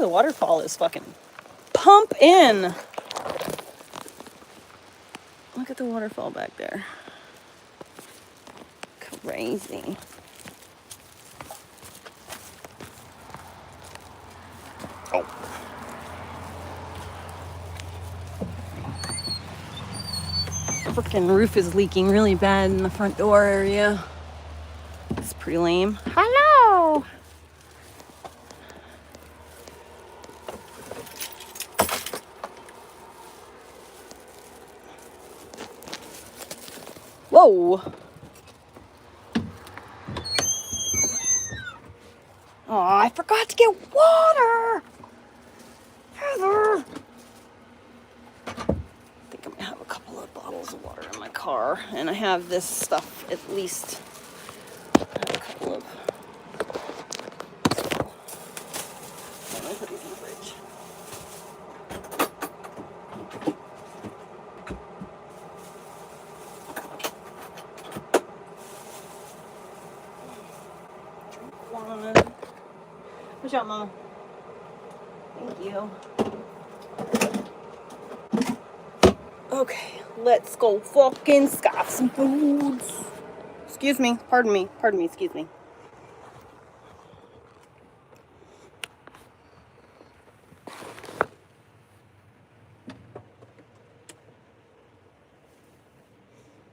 the waterfall is fucking pump in. Look at the waterfall back there. Crazy. Oh. Freaking roof is leaking really bad in the front door area. It's pretty lame. Hello. Whoa. Oh, I forgot to get water. Heather. I think I'm gonna have a couple of bottles of water in my car, and I have this stuff at least. I have a couple of. Let me put these in the fridge. Drink one. Good job, Mama. Thank you. Okay, let's go fucking scoff some foods. Excuse me, pardon me, excuse me.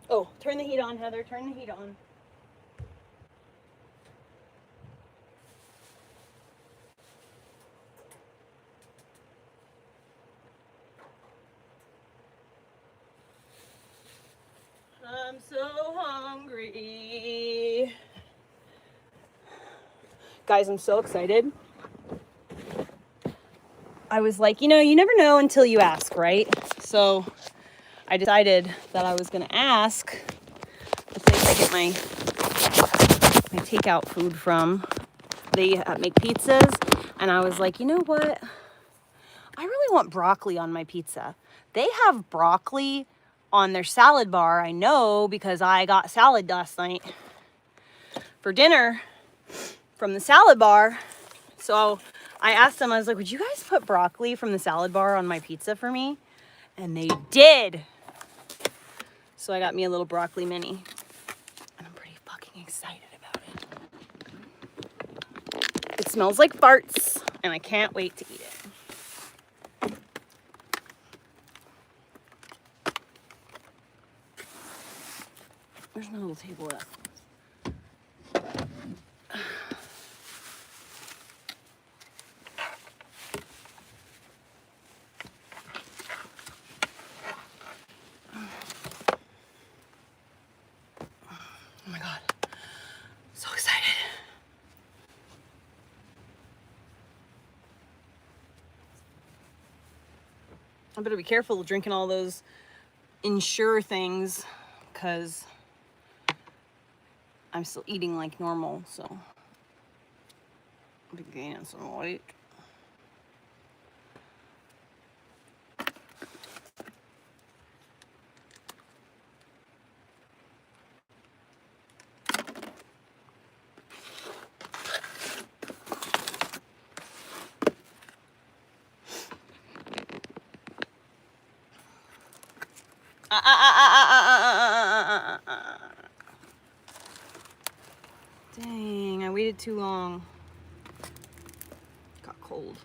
Oh, turn the heat on, Heather, turn the heat on. I'm so hungry. Guys, I'm so excited. I was like, you never know until you ask, right? So I decided that I was going to ask the place I get my takeout food from. They make pizzas, and I was like, you know what? I really want broccoli on my pizza. They have broccoli on their salad bar, I know, because I got salad last night for dinner from the salad bar. So I asked them, I was like, would you guys put broccoli from the salad bar on my pizza for me? And they did. So I got me a little broccoli mini. And I'm pretty fucking excited about it. It smells like farts, and I can't wait to eat it. There's my little table up. Oh my God. So excited. I better be careful drinking all those Ensure things, because I'm still eating like normal, so I'll be gaining some weight. Dang, I waited too long. Got cold.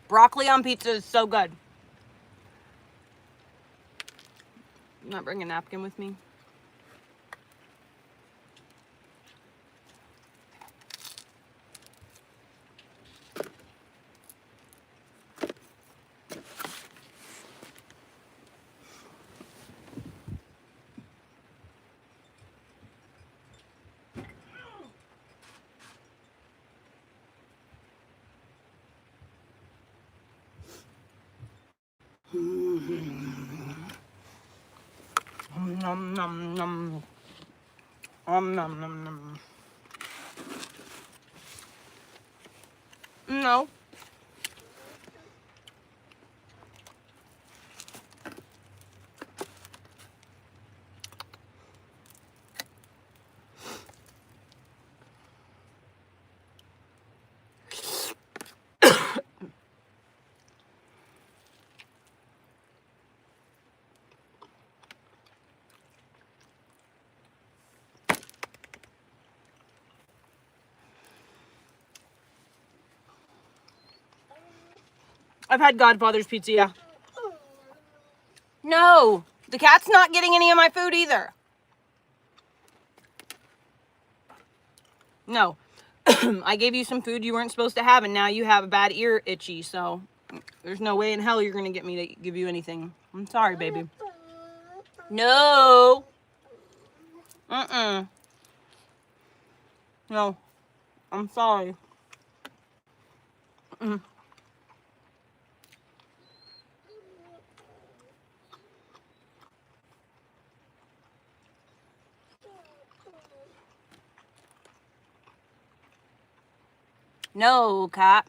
Broccoli on pizza is so good. I'm not bringing a napkin with me. Nom nom nom. Nom nom nom nom. No. I've had Godfather's pizza, yeah. No, the cat's not getting any of my food either. No. I gave you some food you weren't supposed to have, and now you have a bad ear itchy, so there's no way in hell you're gonna get me to give you anything. I'm sorry, baby. No. No. I'm sorry. No, cat.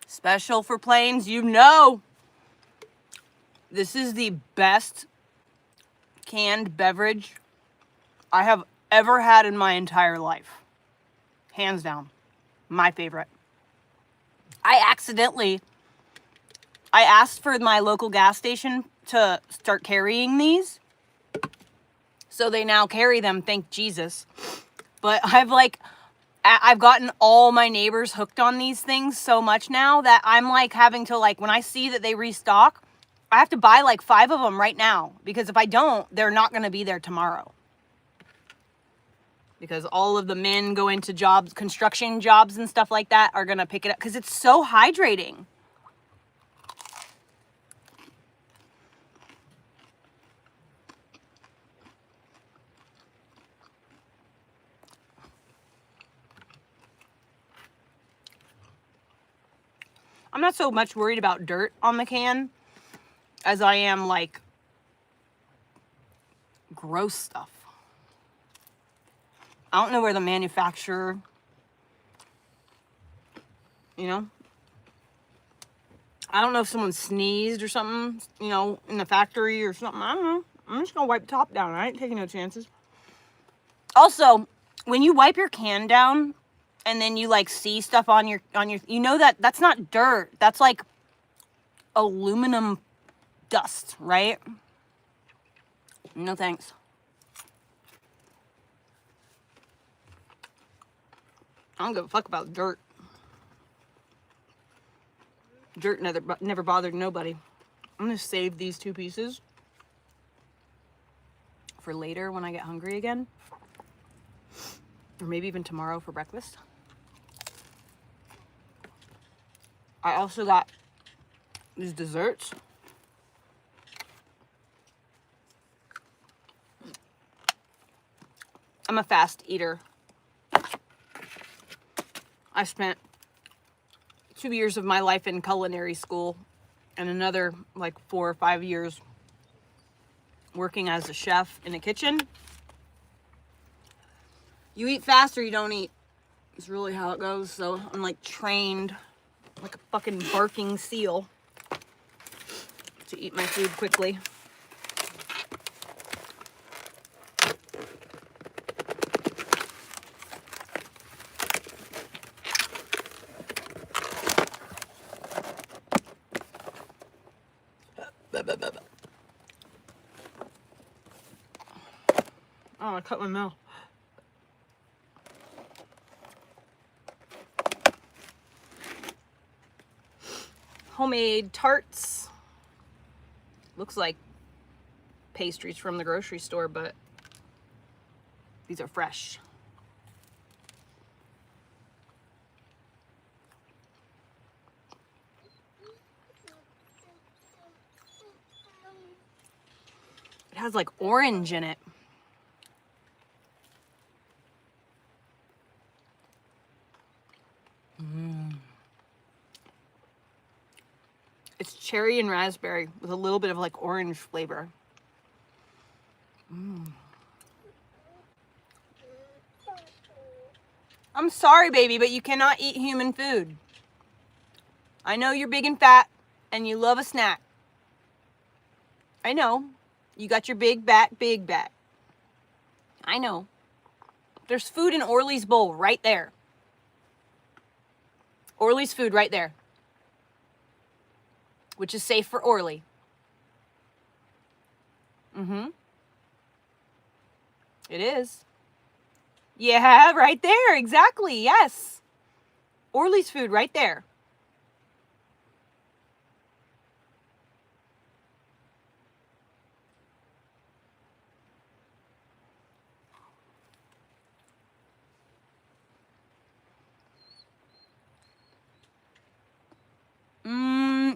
Special for planes, you know. This is the best canned beverage I have ever had in my entire life. Hands down. My favorite. I asked for my local gas station to start carrying these. So they now carry them, thank Jesus. But I've gotten all my neighbors hooked on these things so much now that I'm like having to, like, when I see that they restock, I have to buy like 5 of them right now, because if I don't, they're not going to be there tomorrow. Because all of the men go into jobs, construction jobs and stuff like that, are going to pick it up because it's so hydrating. I'm not so much worried about dirt on the can as I am like gross stuff. I don't know where the manufacturer, you know, I don't know if someone sneezed or something, you know, in the factory or something. I don't know. I'm just gonna wipe the top down. I ain't taking no chances. Also, when you wipe your can down and then you like see stuff on your, you know, that's not dirt. That's like aluminum dust, right? No thanks. I don't give a fuck about dirt. Dirt never bothered nobody. I'm gonna save these 2 pieces for later when I get hungry again. Or maybe even tomorrow for breakfast. I also got these desserts. I'm a fast eater. I spent 2 years of my life in culinary school and another like 4 or 5 years working as a chef in a kitchen. You eat fast or you don't eat. It's really how it goes. So I'm like trained like a fucking barking seal to eat my food quickly. Oh, I cut my mouth. Homemade tarts. Looks like pastries from the grocery store, but these are fresh. It has like orange in it. It's cherry and raspberry with a little bit of like orange flavor. I'm sorry, baby, but you cannot eat human food. I know you're big and fat and you love a snack. I know. You got your big back. I know. There's food in Orly's bowl right there. Orly's food right there. Which is safe for Orly. It is. Yeah, right there. Exactly. Yes. Orly's food right there.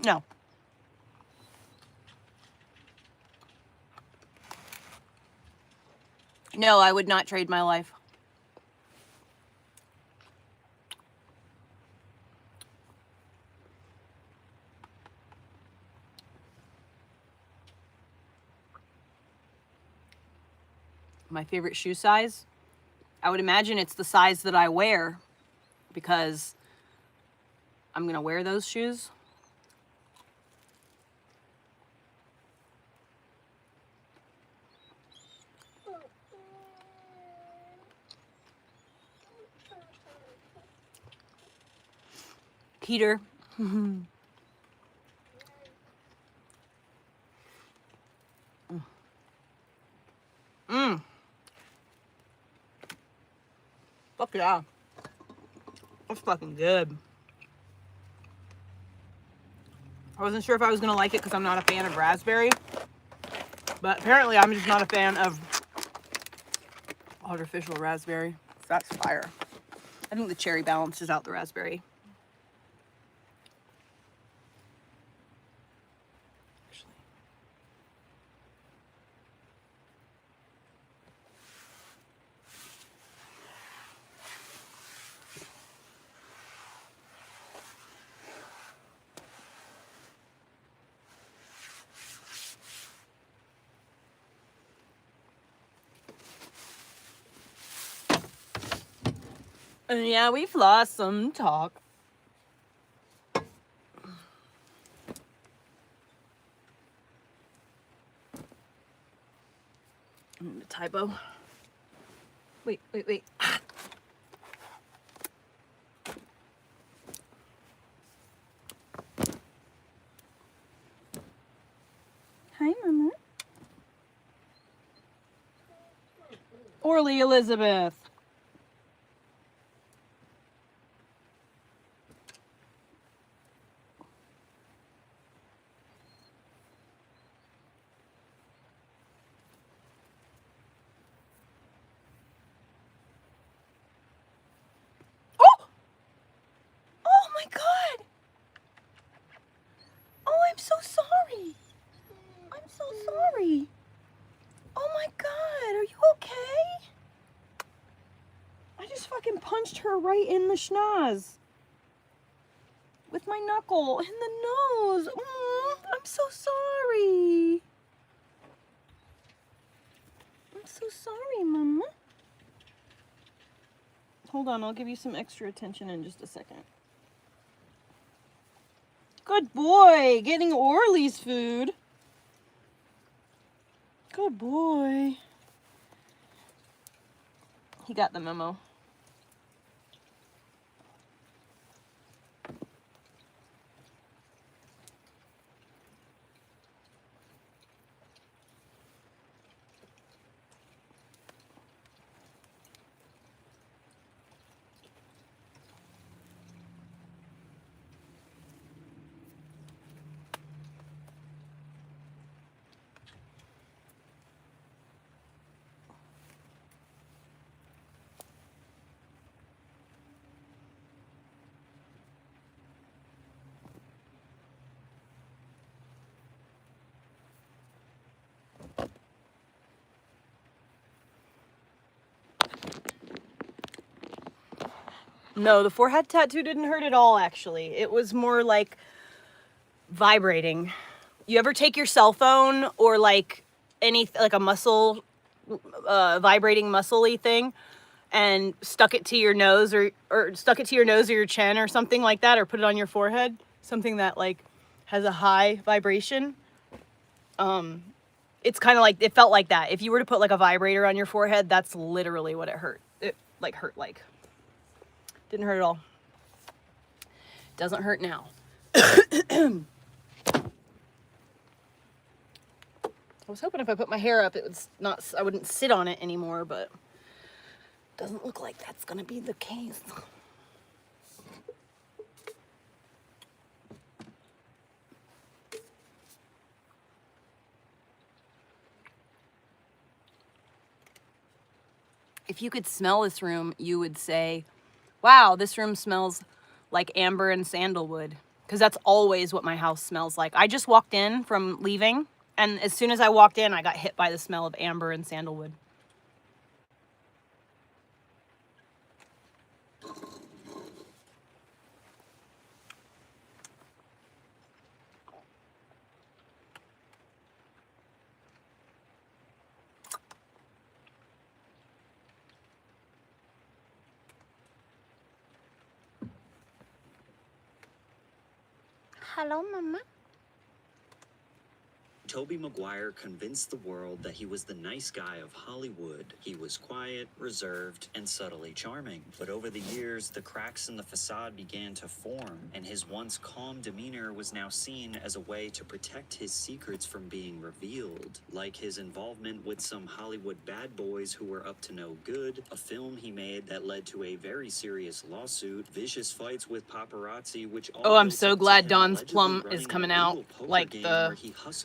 No. No, I would not trade my life. My favorite shoe size? I would imagine it's the size that I wear because I'm going to wear those shoes. Peter. Fuck yeah. That's fucking good. I wasn't sure if I was going to like it because I'm not a fan of raspberry. But apparently I'm just not a fan of artificial raspberry. That's fire. I think the cherry balances out the raspberry. And yeah, we've lost some talk. The typo. Wait. Hi, Mama. Orly Elizabeth. Oh my God. Oh, I'm so sorry. I'm so sorry. Oh my God, are you okay? fucking punched her right in the schnoz. With my knuckle in the nose. I'm so sorry. I'm so sorry, Mama. Hold on, I'll give you some extra attention in just a second. Good boy, getting Orly's food. Good boy. He got the memo. No, the forehead tattoo didn't hurt at all, actually. It was more like vibrating. You ever take your cell phone or like like a muscle, vibrating muscle-y thing and stuck it to your nose or stuck it to your nose or your chin or something like that, or put it on your forehead, something that like has a high vibration? It's kind of like, it felt like that. If you were to put like a vibrator on your forehead, that's literally what it hurt. It like hurt like. Didn't hurt at all. Doesn't hurt now. I was hoping if I put my hair up, it would not, I wouldn't sit on it anymore, but doesn't look like that's gonna be the case. If you could smell this room, you would say, wow, this room smells like amber and sandalwood. Because that's always what my house smells like. I just walked in from leaving, and as soon as I walked in, I got hit by the smell of amber and sandalwood. Hello, Mama. Tobey Maguire convinced the world that he was the nice guy of Hollywood. He was quiet, reserved, and subtly charming. But over the years, the cracks in the facade began to form, and his once calm demeanor was now seen as a way to protect his secrets from being revealed. Like his involvement with some Hollywood bad boys who were up to no good, a film he made that led to a very serious lawsuit, vicious fights with paparazzi, which all I'm so glad Don's Plum is coming out. Like the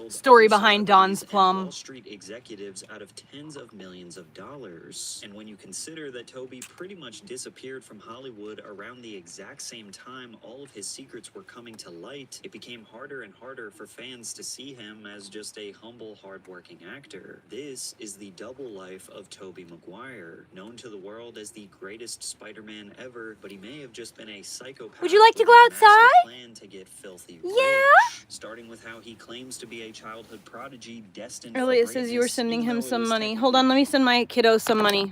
story behind Don's Plum. Wall Street executives out of tens of millions of dollars. And when you consider that Tobey pretty much disappeared from Hollywood around the exact same time all of his secrets were coming to light, it became harder and harder for fans to see him as just a humble, hardworking actor. This is the double life of Tobey Maguire, known to the world as the greatest Spider-Man ever, but he may have just been a psychopath. Would you like to go outside? Plan to get filthy rich. Starting with how he claims to be a childhood prodigy destined Elliot says you were sending him some money. Hold on, let me send my kiddo some money.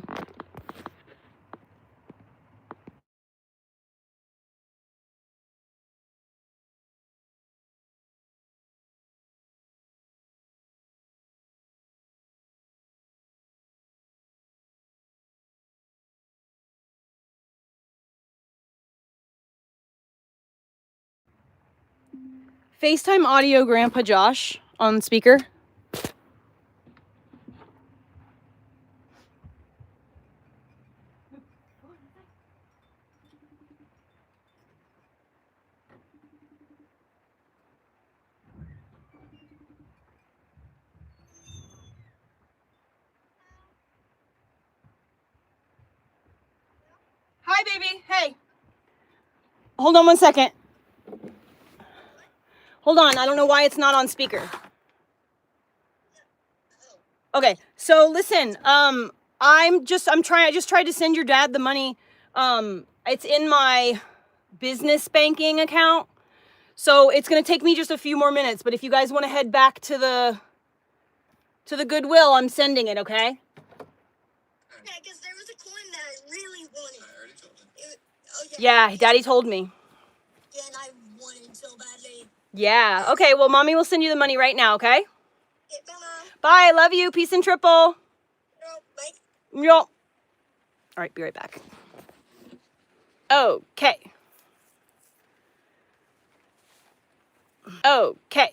FaceTime audio Grandpa Josh on speaker. Hi, baby. Hey. Hold on one second. Hold on. I don't know why it's not on speaker. Okay. So listen, I just tried to send your dad the money It's in my business banking account. So it's going to take me just a few more minutes, but if you guys want to head back to the Goodwill, I'm sending it, okay? Yeah, because there was a coin that I really wanted. I already told him. Yeah, Daddy told me. Yeah, and I wanted so badly. Yeah. Okay, well, Mommy will send you the money right now, okay? Yeah, bye, Mom. Bye. Love you. Peace and triple. Bye. Yup. All right, be right back. Okay. Okay.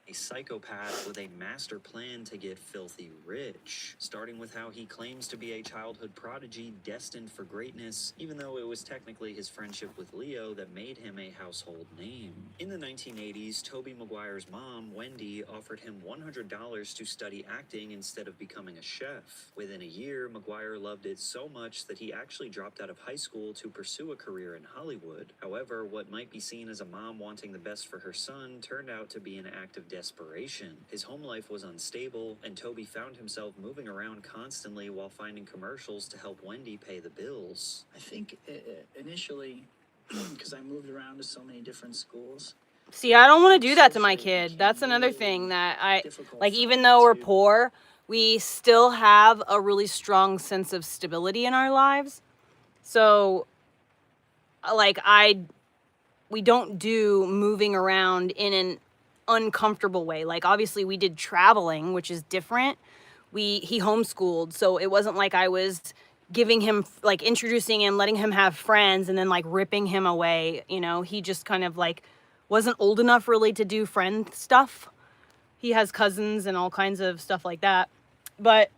A psychopath with a master plan to get filthy rich, starting with how he claims to be a childhood prodigy destined for greatness, even though it was technically his friendship with Leo that made him a household name. In the 1980s, Tobey Maguire's mom, Wendy, offered him $100 to study acting instead of becoming a chef. Within a year, Maguire loved it so much that he actually dropped out of high school to pursue a career in Hollywood. However, what might be seen as a mom wanting the best for her son turned out to be an act of desperation. His home life was unstable, and Tobey found himself moving around constantly while finding commercials to help Wendy pay the bills. I think initially, because I moved around to so many different schools. See, I don't want to do that to my kid. That's another thing that like, even though we're poor, we still have a really strong sense of stability in our lives. So, like, we don't do moving around in an uncomfortable way. Like, obviously we did traveling, which is different. He homeschooled, so it wasn't like I was giving him, like, introducing him, letting him have friends, and then, like, ripping him away. You know, he just kind of, like, wasn't old enough really to do friend stuff. He has cousins and all kinds of stuff like that. But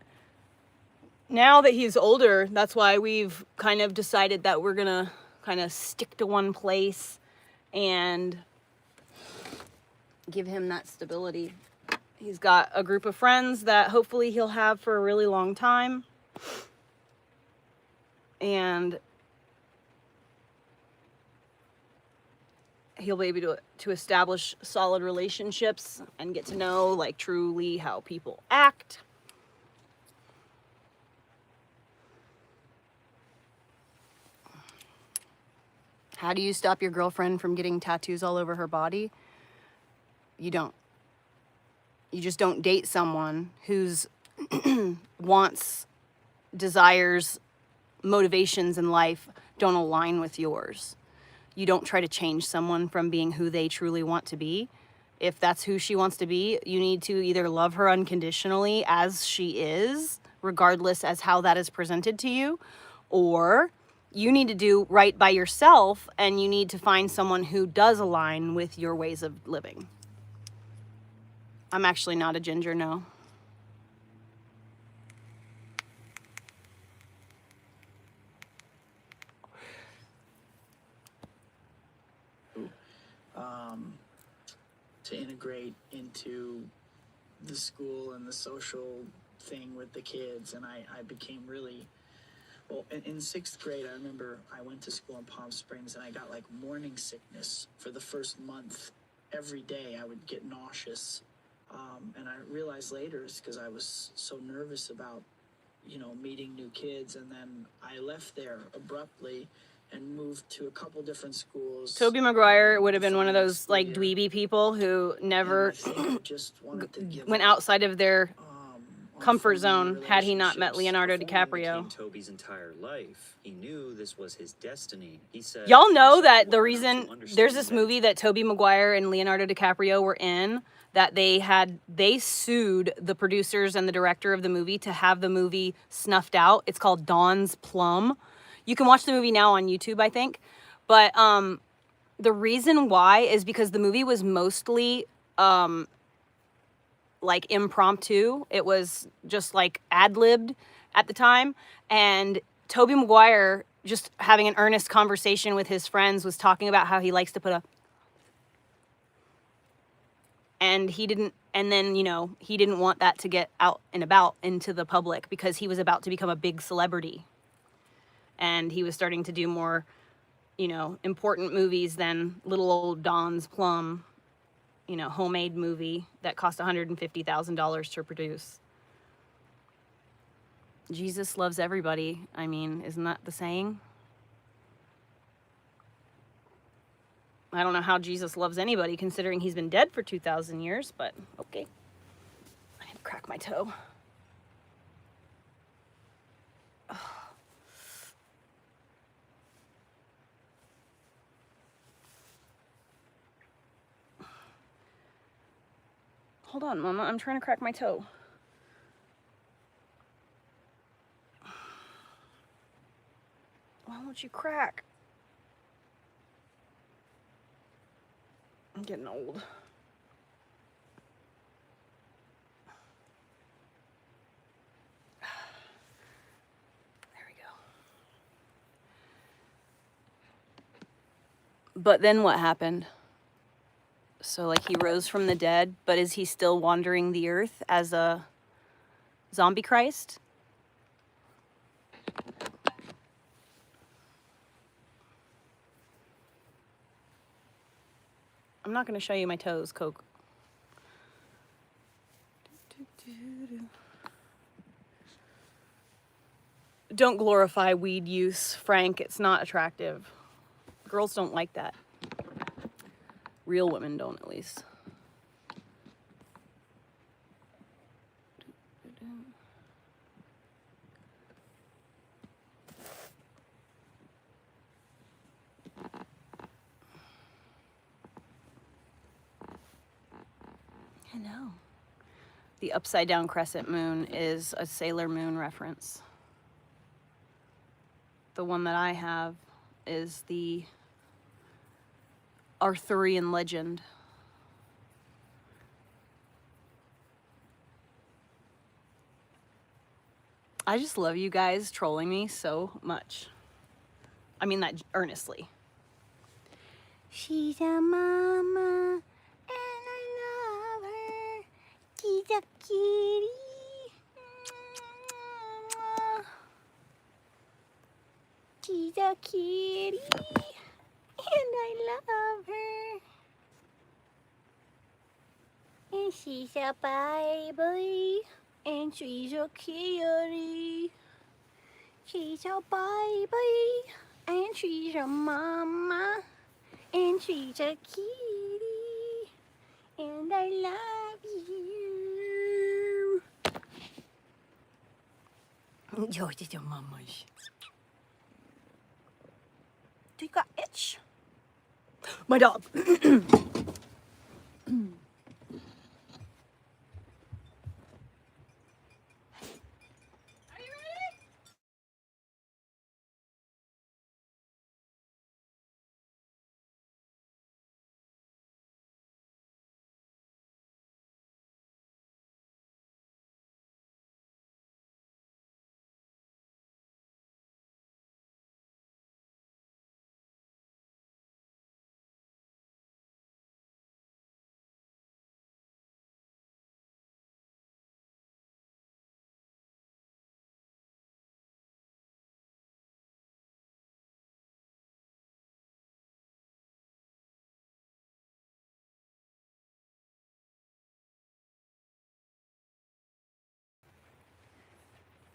now that he's older, that's why we've kind of decided that we're gonna kind of stick to one place and give him that stability. He's got a group of friends that hopefully he'll have for a really long time. And he'll be able to establish solid relationships and get to know, like, truly how people act. How do you stop your girlfriend from getting tattoos all over her body? You don't. You just don't date someone whose wants, desires, motivations in life don't align with yours. You don't try to change someone from being who they truly want to be. If that's who she wants to be, you need to either love her unconditionally as she is, regardless as how that is presented to you, or you need to do right by yourself and you need to find someone who does align with your ways of living. I'm actually not a ginger, no. To integrate into the school and the social thing with the kids, and I became really, well, in 6th grade, I remember I went to school in Palm Springs and I got like morning sickness for the first month. Every day I would get nauseous, and I realized later it's because I was so nervous about, you know, meeting new kids, and then I left there abruptly and moved to a couple different schools. Tobey Maguire would have been one of those, like, dweeby people who never went outside of their comfort zone had he not met Leonardo DiCaprio. Tobey's entire life. He knew this was his destiny. He said, y'all know that the reason there's this movie that Tobey Maguire and Leonardo DiCaprio were in, that they sued the producers and the director of the movie to have the movie snuffed out. It's called Dawn's Plum. You can watch the movie now on YouTube, I think. But the reason why is because the movie was mostly like impromptu. It was just like ad-libbed at the time. And Tobey Maguire, just having an earnest conversation with his friends, was talking about how he likes to put a... And he didn't, and then, you know, he didn't want that to get out and about into the public because he was about to become a big celebrity. And he was starting to do more, you know, important movies than little old Don's Plum. you know, homemade movie that cost $150,000 to produce. Jesus loves everybody. I mean, isn't that the saying? I don't know how Jesus loves anybody considering he's been dead for 2,000 years, but okay. I had to crack my toe. Hold on, Mama. I'm trying to crack my toe. Why won't you crack? I'm getting old. There we go. But then what happened? So, like, he rose from the dead, but is he still wandering the earth as a zombie Christ? I'm not going to show you my toes, Coke. Don't glorify weed use, Frank. It's not attractive. Girls don't like that. Real women don't, at least. Hello. The upside down crescent moon is a Sailor Moon reference. The one that I have is the Arthurian legend. I just love you guys trolling me so much. I mean that earnestly. She's a mama and I love her. She's a kitty. She's a kitty and I love her. And she's a baby and she's a kitty. She's a baby and she's a mama and she's a kitty and I love you. Yo, it's your mama's. Do you got itch? My dog.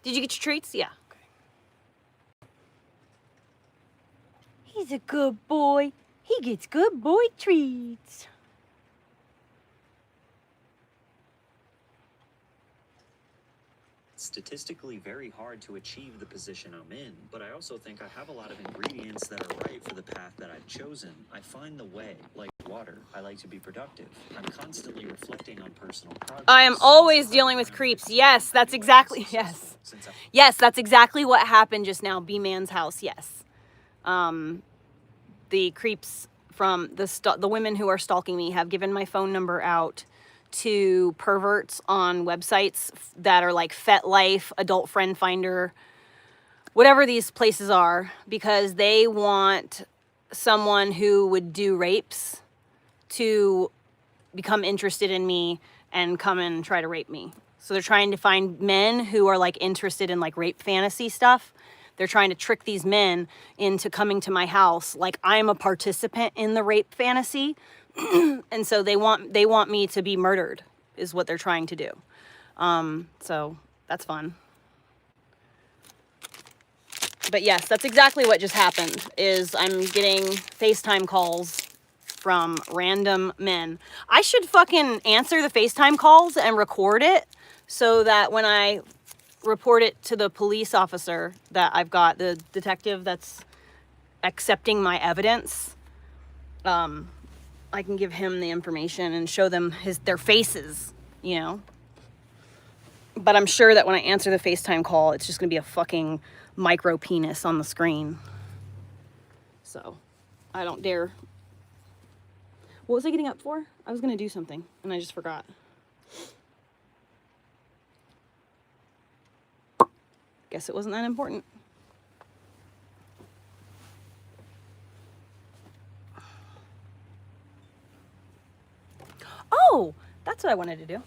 Did you get your treats? Yeah. Okay. He's a good boy. He gets good boy treats. It's statistically very hard to achieve the position I'm in, but I also think I have a lot of ingredients that are right for the path that I've chosen. I find the way, like water. I like to be productive. I'm constantly reflecting on personal progress. I am always dealing with creeps. Yes, that's exactly, yes. Yes, that's exactly what happened just now. B-Man's house, yes. The creeps from the women who are stalking me have given my phone number out to perverts on websites that are like FetLife, Adult Friend Finder, whatever these places are, because they want someone who would do rapes to become interested in me and come and try to rape me. So they're trying to find men who are like interested in like rape fantasy stuff. They're trying to trick these men into coming to my house like I'm a participant in the rape fantasy, And so they want me to be murdered is what they're trying to do. So that's fun. But yes, that's exactly what just happened, is I'm getting FaceTime calls from random men. I should fucking answer the FaceTime calls and record it so that when I report it to the police officer that I've got, the detective that's accepting my evidence, I can give him the information and show them their faces, you know? But I'm sure that when I answer the FaceTime call, it's just gonna be a fucking micro penis on the screen. So, I don't dare. What was I getting up for? I was gonna do something, and I just forgot. Guess it wasn't that important. Oh, that's what I wanted to do.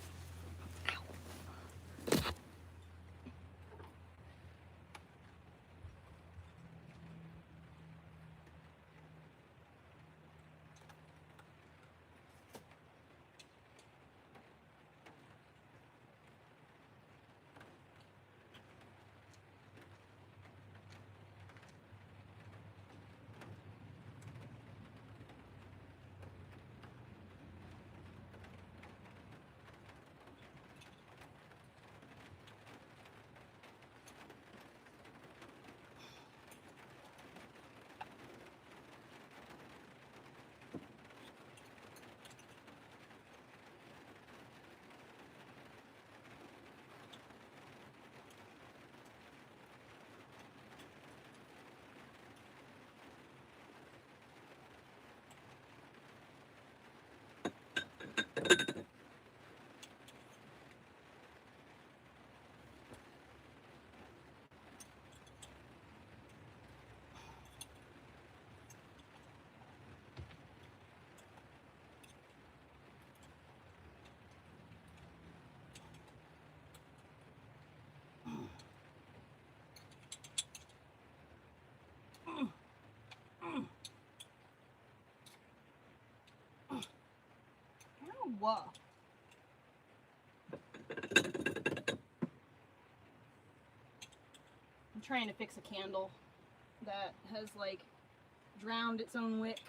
Whoa. I'm trying to fix a candle that has like drowned its own wick.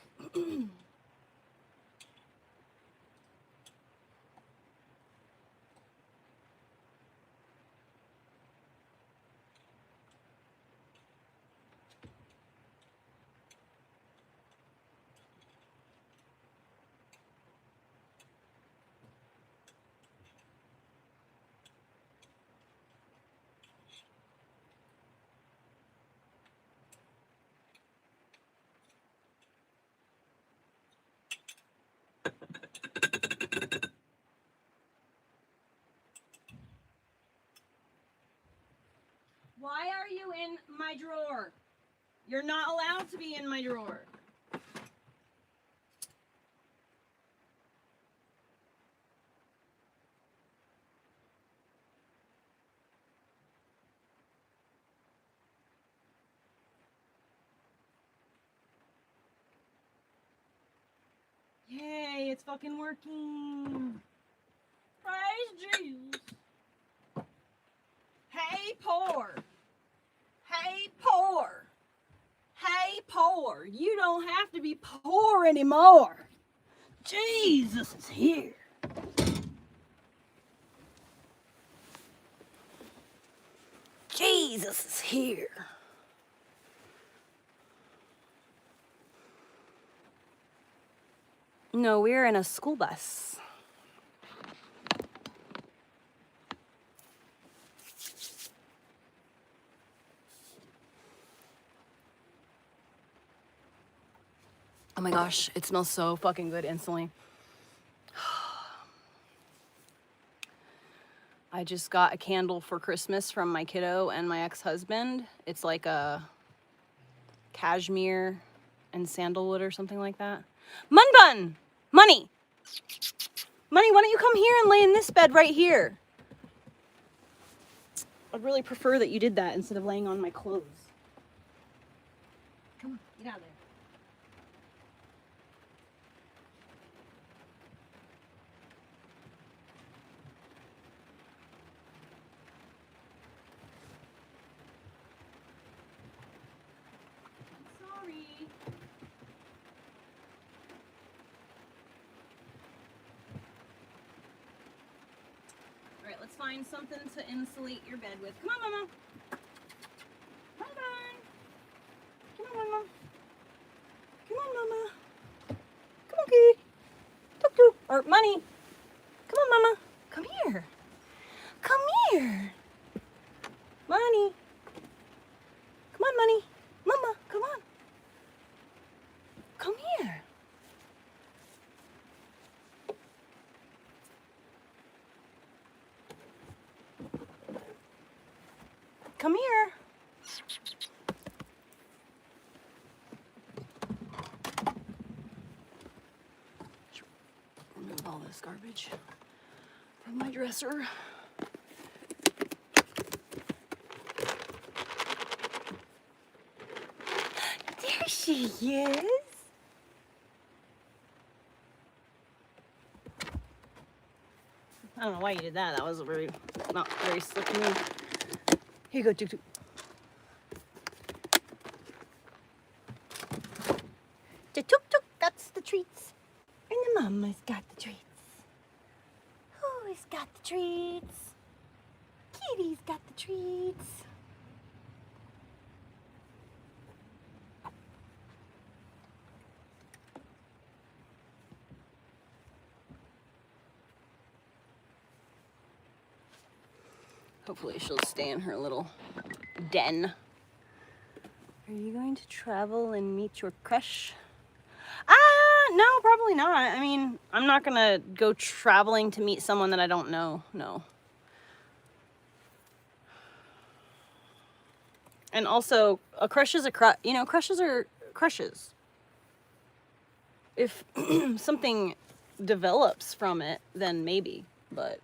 Why are you in my drawer? You're not allowed to be in my drawer. Yay, it's fucking working. Praise Jesus. Hey, poor. Hey, poor. Hey, poor. You don't have to be poor anymore. Jesus is here. Jesus is here. No, we're in a school bus. Oh my gosh, it smells so fucking good instantly. I just got a candle for Christmas from my kiddo and my ex-husband. It's like a cashmere and sandalwood or something like that. Mun Bun! Money! Money, why don't you come here and lay in this bed right here? I'd really prefer that you did that instead of laying on my clothes. Come on, get out of there. find something to insulate your bed with. Come on, Mama. Come on. Come on, Mama. Come on, Mama. Come on, kitty. Tuk tuk. Or Money. Come on, Mama. Come here. Come here. Money. Come on, Money. Mama, come on. Come here. Come here. Remove all this garbage from my dresser. There she is. I don't know why you did that. That was very, not very slick of me. Here you go, Tuk Tuk. The Tuk Tuk got the treats. And the mama's got the treats. Who's got the treats? Kitty's got the treats. Hopefully she'll stay in her little den. Are you going to travel and meet your crush? No, probably not. I mean, I'm not gonna go traveling to meet someone that I don't know. No. And also, a crush is a crush. You know, crushes are crushes. If something develops from it, then maybe. But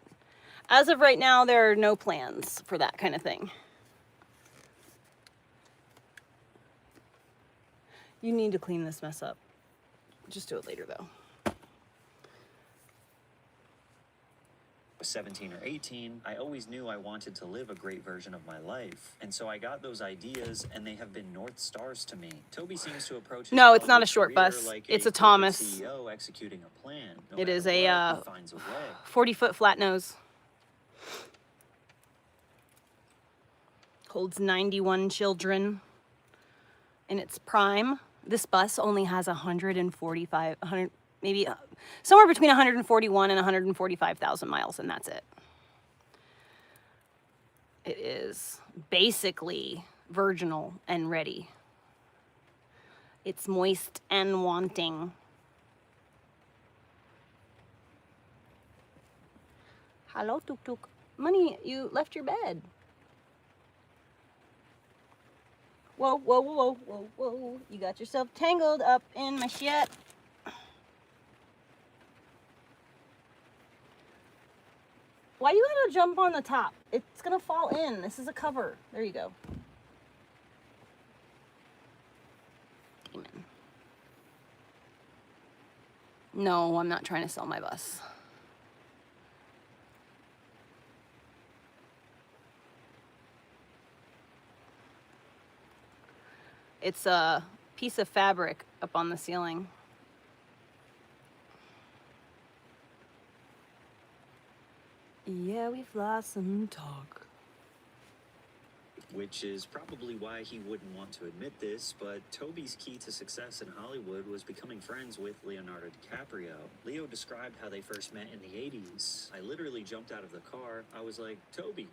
as of right now, there are no plans for that kind of thing. You need to clean this mess up. Just do it later, though. 17 or 18, I always knew I wanted to live a great version of my life. And so I got those ideas, and they have been North Stars to me. Toby seems to approach his No, it's not a public short career bus. like It's a corporate Thomas. CEO executing a plan. No It is matter a what, he finds a way. 40-foot flat nose. Holds 91 children in its prime. This bus only has 100, maybe somewhere between 141 and 145,000 miles, and that's it. It is basically virginal and ready. It's moist and wanting. Hello, Tuk Tuk. Money, you left your bed. Whoa, whoa, whoa, whoa, whoa. You got yourself tangled up in my shit. Why you gotta jump on the top? It's gonna fall in. This is a cover. There you go. Demon. No, I'm not trying to sell my bus. It's a piece of fabric up on the ceiling. Yeah, we've lost some talk. Which is probably why he wouldn't want to admit this, but Toby's key to success in Hollywood was becoming friends with Leonardo DiCaprio. Leo described how they first met in the 80s. I literally jumped out of the car. I was like, Toby,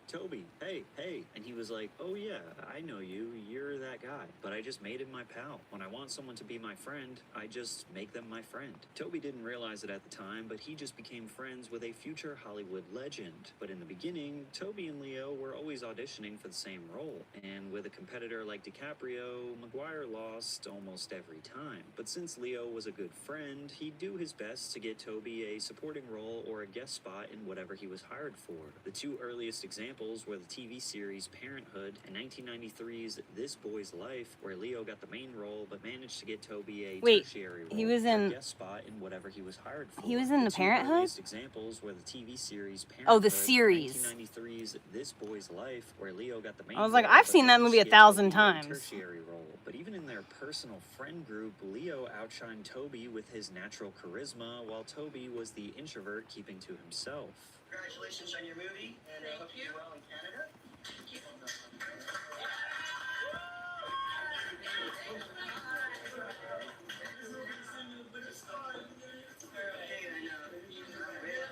hey, hey. And he was like, oh yeah, I know you. You're that guy. But I just made him my pal. When I want someone to be my friend, I just make them my friend. Toby didn't realize it at the time, but he just became friends with a future Hollywood legend. But in the beginning, Toby and Leo were always auditioning for the same role. And with a competitor like DiCaprio, Maguire lost almost every time. But since Leo was a good friend, he'd do his best to get Toby a supporting role or a guest spot in whatever he was hired for. The two earliest examples were the TV series Parenthood and 1993's This Boy's Life, where Leo got the main role but managed to get Toby a tertiary role he was or in a guest spot in whatever he was hired for. He was in the two Parenthood? earliest examples were the TV series Parenthood, Oh, the series. 1993's This Boy's Life, where Leo got the main I was like, role, I've but seen they that movie each get 1,000 Toby a times. tertiary role. But even in their personal friend group, Leo outshined Toby with his natural charisma, while Toby was the introvert keeping to himself. Congratulations on your movie, and I hope you do well in Canada.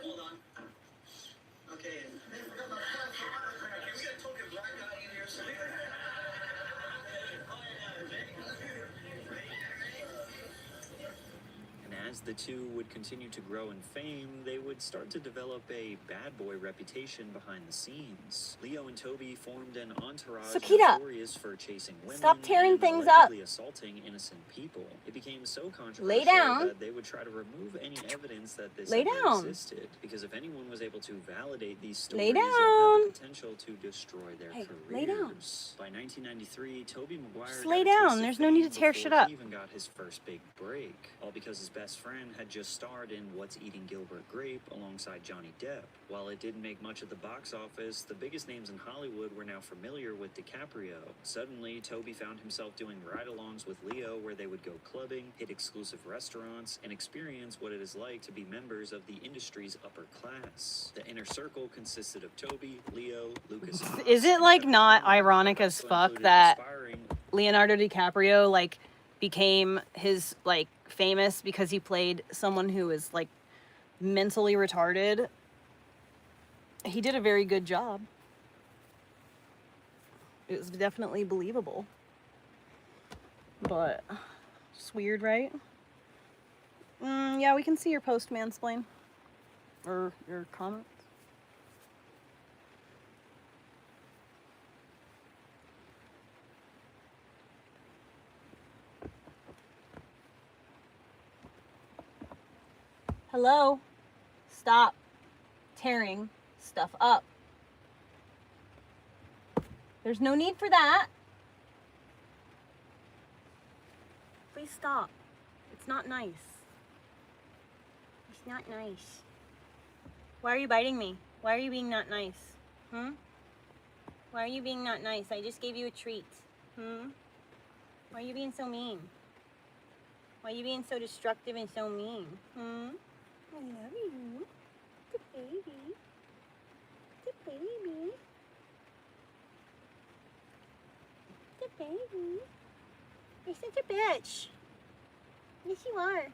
Hold on. Okay. We got a token black guy in here, so And as the two would continue to grow in fame, they would start to develop a bad boy reputation behind the scenes. Leo and Toby formed an entourage Sakita, notorious for chasing women stop tearing and things allegedly up. assaulting innocent people. It became so controversial Lay down. that they would try to remove any evidence that this Lay ever down. existed, because if anyone was able to validate these Lay stories, it had down. the potential to destroy their Hey, careers. lay down. By 1993, Tobey Maguire Just got lay a taste down. of There's no need to fame tear before shit up. he even got his first big break, all because his best friend had just starred in What's Eating Gilbert Grape alongside Johnny Depp. While it didn't make much at the box office, the biggest names in Hollywood were now familiar with DiCaprio. Suddenly, Toby found himself doing ride-alongs with Leo where they would go clubbing, hit exclusive restaurants, and experience what it is like to be members of the industry's upper class. The inner circle consisted of Toby, Leo, Lucas. Is it like not ironic as fuck that Leonardo DiCaprio like became his like famous because he played someone who is like mentally retarded? He did a very good job. It was definitely believable. But it's weird, right? Yeah, we can see your post, mansplain. Or your comments. Hello? Stop tearing stuff up. There's no need for that. Please stop. It's not nice. It's not nice. Why are you biting me? Why are you being not nice? Why are you being not nice? I just gave you a treat. Why are you being so mean? Why are you being so destructive and so mean? I love you. The baby. The baby. The baby. You're such a bitch. Yes, you are.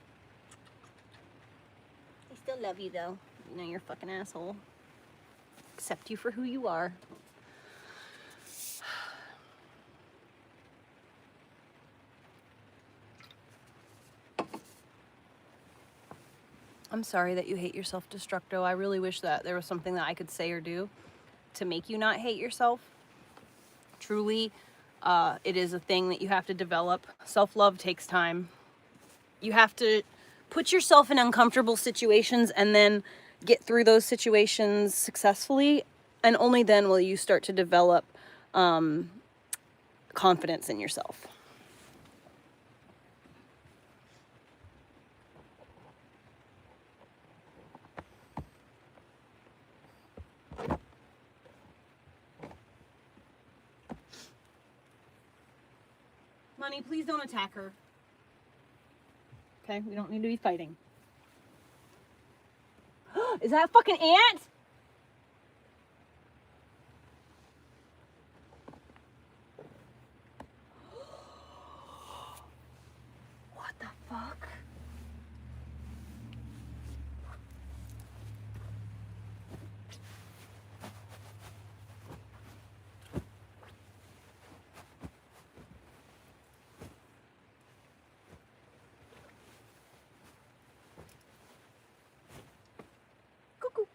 I still love you, though. You know you're a fucking asshole. Accept you for who you are. I'm sorry that you hate yourself, Destructo. I really wish that there was something that I could say or do to make you not hate yourself. Truly, it is a thing that you have to develop. Self-love takes time. You have to put yourself in uncomfortable situations and then get through those situations successfully. And only then will you start to develop confidence in yourself. Money, please don't attack her. Okay, we don't need to be fighting. Is that a fucking ant? What the fuck? Cuckoo.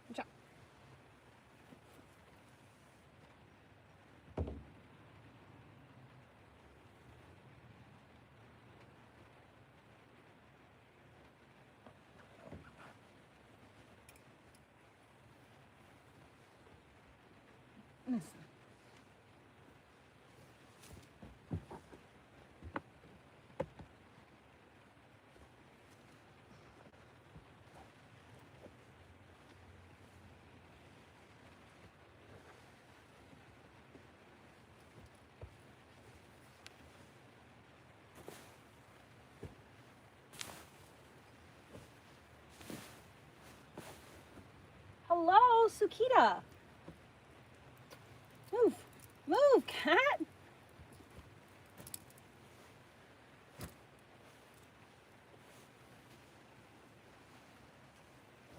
Good job. Listen. Hello, Sukita. Move. Move, cat.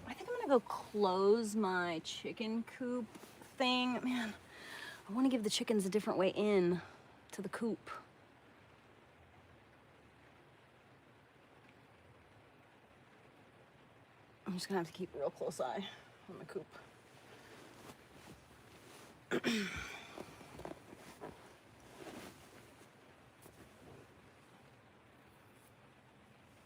I think I'm gonna go close my chicken coop thing. Man, I want to give the chickens a different way in to the coop. I'm just gonna have to keep a real close eye on the coop.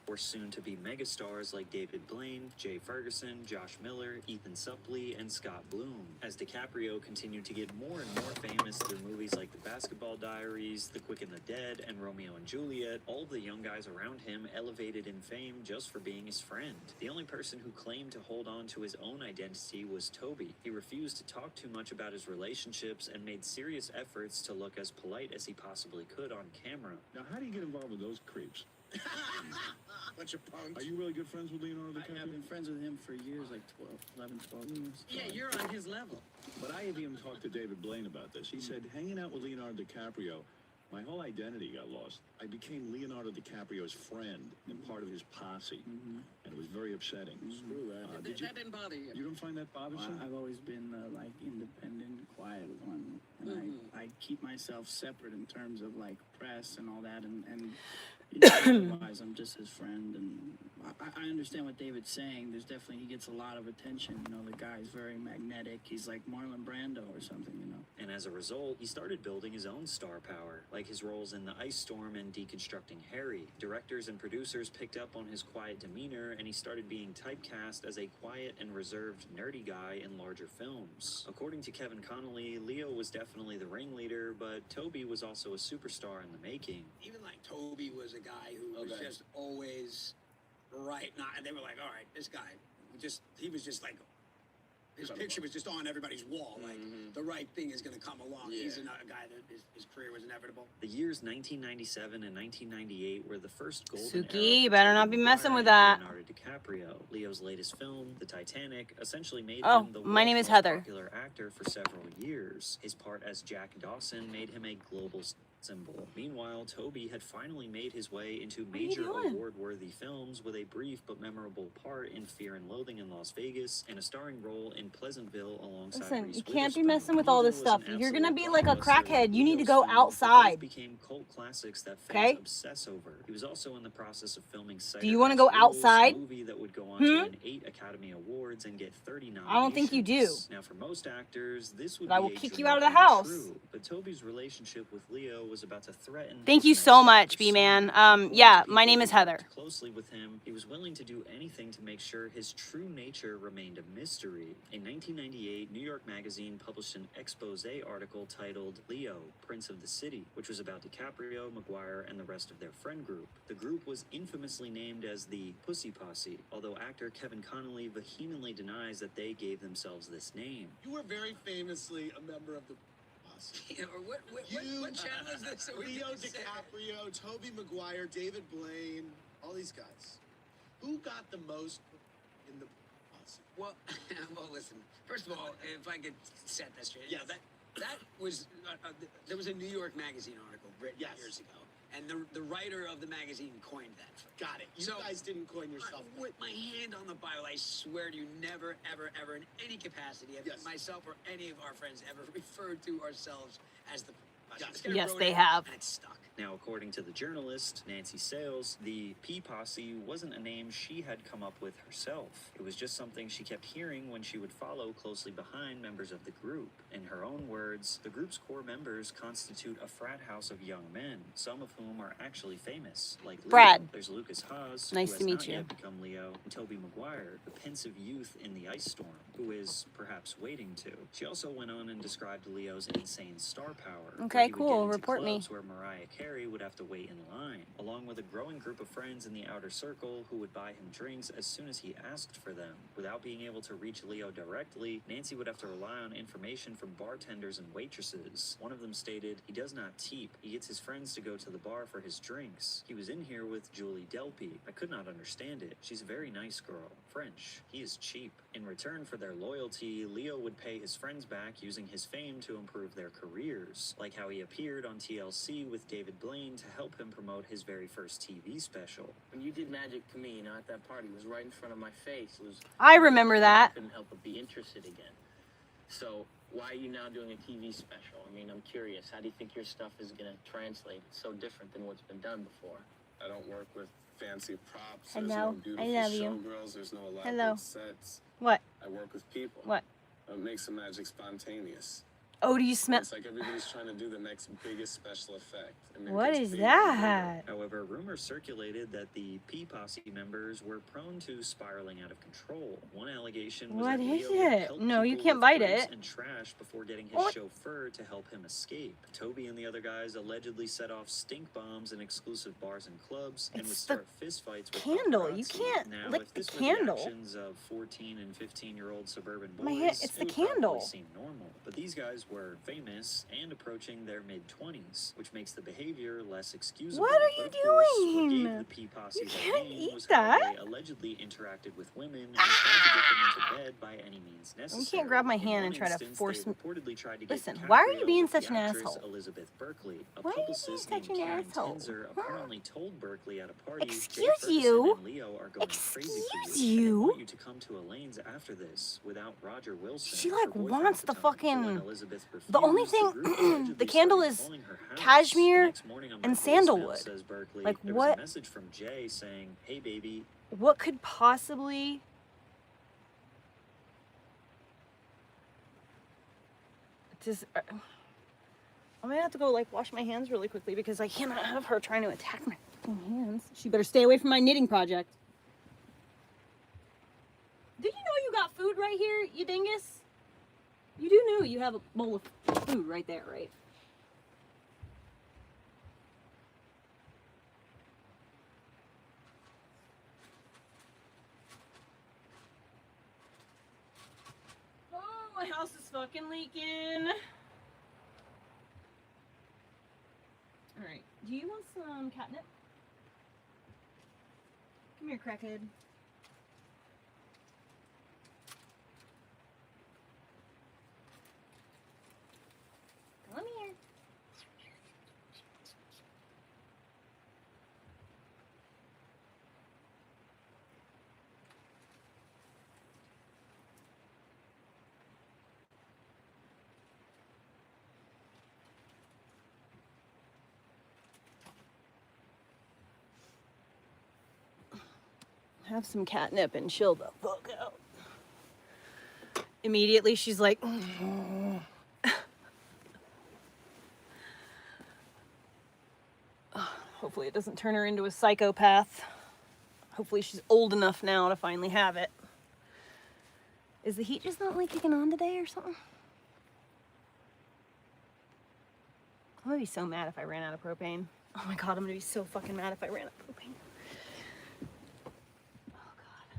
Or soon-to-be megastars like David Blaine, Jay Ferguson, Josh Miller, Ethan Suplee, and Scott Bloom. As DiCaprio continued to get more and more famous through movies like The Basketball Diaries, The Quick and the Dead, and Romeo and Juliet, all of the young guys around him elevated in fame just for being his friend. The only person who claimed to hold on to his own identity was Tobey. He refused to talk too much about his relationships and made serious efforts to look as polite as he possibly could on camera. Now, how do you get involved with those creeps? Bunch of punks. Are you really good friends with Leonardo DiCaprio? I've been friends with him for years, like 11, 12 years. Yeah, you're on his level. But I have even talked to David Blaine about this. He said, hanging out with Leonardo DiCaprio, my whole identity got lost. I became Leonardo DiCaprio's friend and part of his posse, and it was very upsetting. Screw that. That didn't bother you. You don't find that bothersome? I've always been like independent, quiet one, and I keep myself separate in terms of like press and all that, and you know, otherwise I'm just his friend. And I understand what David's saying. There's definitely, he gets a lot of attention. You know, the guy's very magnetic. He's like Marlon Brando or something, you know. And as a result, he started building his own star power, like his roles in The Ice Storm and Deconstructing Harry. Directors and producers picked up on his quiet demeanor, and he started being typecast as a quiet and reserved nerdy guy in larger films. According to Kevin Connolly, Leo was definitely the ringleader, but Tobey was also a superstar in the making. Even like Tobey was a guy who was just always right. And they were like, all right, this guy, he was just like, his picture was just on everybody's wall. Like, the right thing is going to come along. Yeah. He's a guy that his career was inevitable. The years 1997 and 1998 were the first golden Suki, era you for better Tobey not be messing Maguire with and that. Leonardo DiCaprio. Leo's latest film, The Titanic, essentially made Oh, him the my name world's is most Heather. popular actor for several years. His part as Jack Dawson made him a global symbol. Meanwhile, Tobey had finally made his way into major award-worthy films with a brief but memorable part in Fear and Loathing in Las Vegas and a starring role in Pleasantville alongside Listen, Reese you can't be Witherspoon. messing with all this Even though it stuff. was an You're gonna absolute be like a blockbuster, crackhead. You need to Leo's go films outside. became cult classics that fans Okay? obsess over. He was also in the process of filming Do you want to go outside? a movie that would go on to win 8 Academy Awards and get 30 nominations. I don't think you do. Now, for most actors, this would But I be will a kick dream you out of the come house. true. But Tobey's relationship with Leo was about to threaten. Thank his you next so much, persona. B-Man. According Yeah, to my people name who is Heather. worked closely with him, he was willing to do anything to make sure his true nature remained a mystery. In 1998, New York Magazine published an expose article titled Leo, Prince of the City, which was about DiCaprio, Maguire, and the rest of their friend group. The group was infamously named as the Pussy Posse, although actor Kevin Connolly vehemently denies that they gave themselves this name. You were very famously a member of the Yeah, or what channel is this? Leo DiCaprio, Tobey Maguire, David Blaine, all these guys. Who got the most in the posse? Well, listen. First of all, if I could set that straight. Yes. That was there was a New York Magazine article written years ago, and the writer of the magazine coined that phrase. Got it. You guys didn't coin yourself. With my hand on the Bible, I swear to you, never, ever, ever, in any capacity, have myself or any of our friends ever referred to ourselves as the. Yes, they have. And it's stuck. Now, according to the journalist, Nancy Sales, the P Posse wasn't a name she had come up with herself. It was just something she kept hearing when she would follow closely behind members of the group. In her own words, the group's core members constitute a frat house of young men, some of whom are actually famous, like Leo. Brad. There's Lucas Haas, Nice who to has meet not you. yet become Leo, and Tobey Maguire, the pensive youth in The Ice Storm, who is perhaps waiting to. She also went on and described Leo's insane star power. Okay. Okay, he would cool. get into Report me. clubs where Mariah Carey would have to wait in line, along with a growing group of friends in the outer circle who would buy him drinks as soon as he asked for them. Without being able to reach Leo directly, Nancy would have to rely on information from bartenders and waitresses. One of them stated, "He does not tip. He gets his friends to go to the bar for his drinks. He was in here with Julie Delpy. I could not understand it. She's a very nice girl. French. He is cheap." In return for their loyalty, Leo would pay his friends back using his fame to improve their careers, like how he appeared on TLC with David Blaine to help him promote his very first TV special. When you did magic to me, at that party, it was right in front of my face. It was. I remember that. I couldn't help but be interested again. So why are you now doing a TV special? I mean, I'm curious. How do you think your stuff is going to translate? It's so different than what's been done before. I don't work with fancy props. Hello, There's no beautiful I love you. showgirls. There's no elaborate Hello. sets. What? I work with people. What? It makes the magic spontaneous. Oh, do you smell? It's like everybody's trying to do the next biggest special effect. And it What gets is bigger and that? However, rumors circulated that the P Posse members were prone to spiraling out of control. One allegation was What that is Leo would it? help No, you people can't with bite drinks it. and trash before getting his What? chauffeur to help him escape. Toby and the other guys allegedly set off stink bombs in exclusive bars and clubs and would It's the start fistfights with candle. You paparazzi. can't Now, lick if the this were candle. the actions of 14 and 15-year-old suburban boys, My hand- it's it the would probably candle. seem normal. But these guys were famous and approaching their mid-20s, which makes the behavior less excusable. What are But you of course, what doing? gave the P Posse You their can't name eat was that. how they allegedly interacted with women and tried to get them into bed by any means necessary. You can't grab my In hand one and try to instance, force they me. reportedly tried to get Listen, why are you DiCaprio being with such the an actress asshole? Elizabeth Berkley. A Why are you being publicist such named an Karen asshole? Tinzer Huh? apparently told Berkley at a party, "Jay Excuse Ferguson you? and Leo are going crazy for Excuse you. They you? want you to come to Elaine's after this without Roger Wilson." She, like, her boyfriend wants at the time. So when fucking- Elizabeth The only refused, thing- group allegedly the candle started is calling her house. cashmere The next morning on my and voicemail, sandalwood. says Berkley, Like, there what- was a message from Jay saying, "Hey baby, What could possibly? Just, I'm gonna have to go like wash my hands really quickly because I cannot have her trying to attack my fucking hands. She better stay away from my knitting project. Did you know you got food right here, you dingus? You do know you have a bowl of food right there, right? Oh, my house is fucking leaking. Alright, do you want some catnip? Come here, crackhead. Come here. Have some catnip and chill the fuck out. Immediately she's like, hopefully it doesn't turn her into a psychopath. Hopefully she's old enough now to finally have it. Is the heat just not like kicking on today or something? I'm gonna be so mad if I ran out of propane. Oh my god, I'm gonna be so fucking mad if I ran out of propane. Oh god.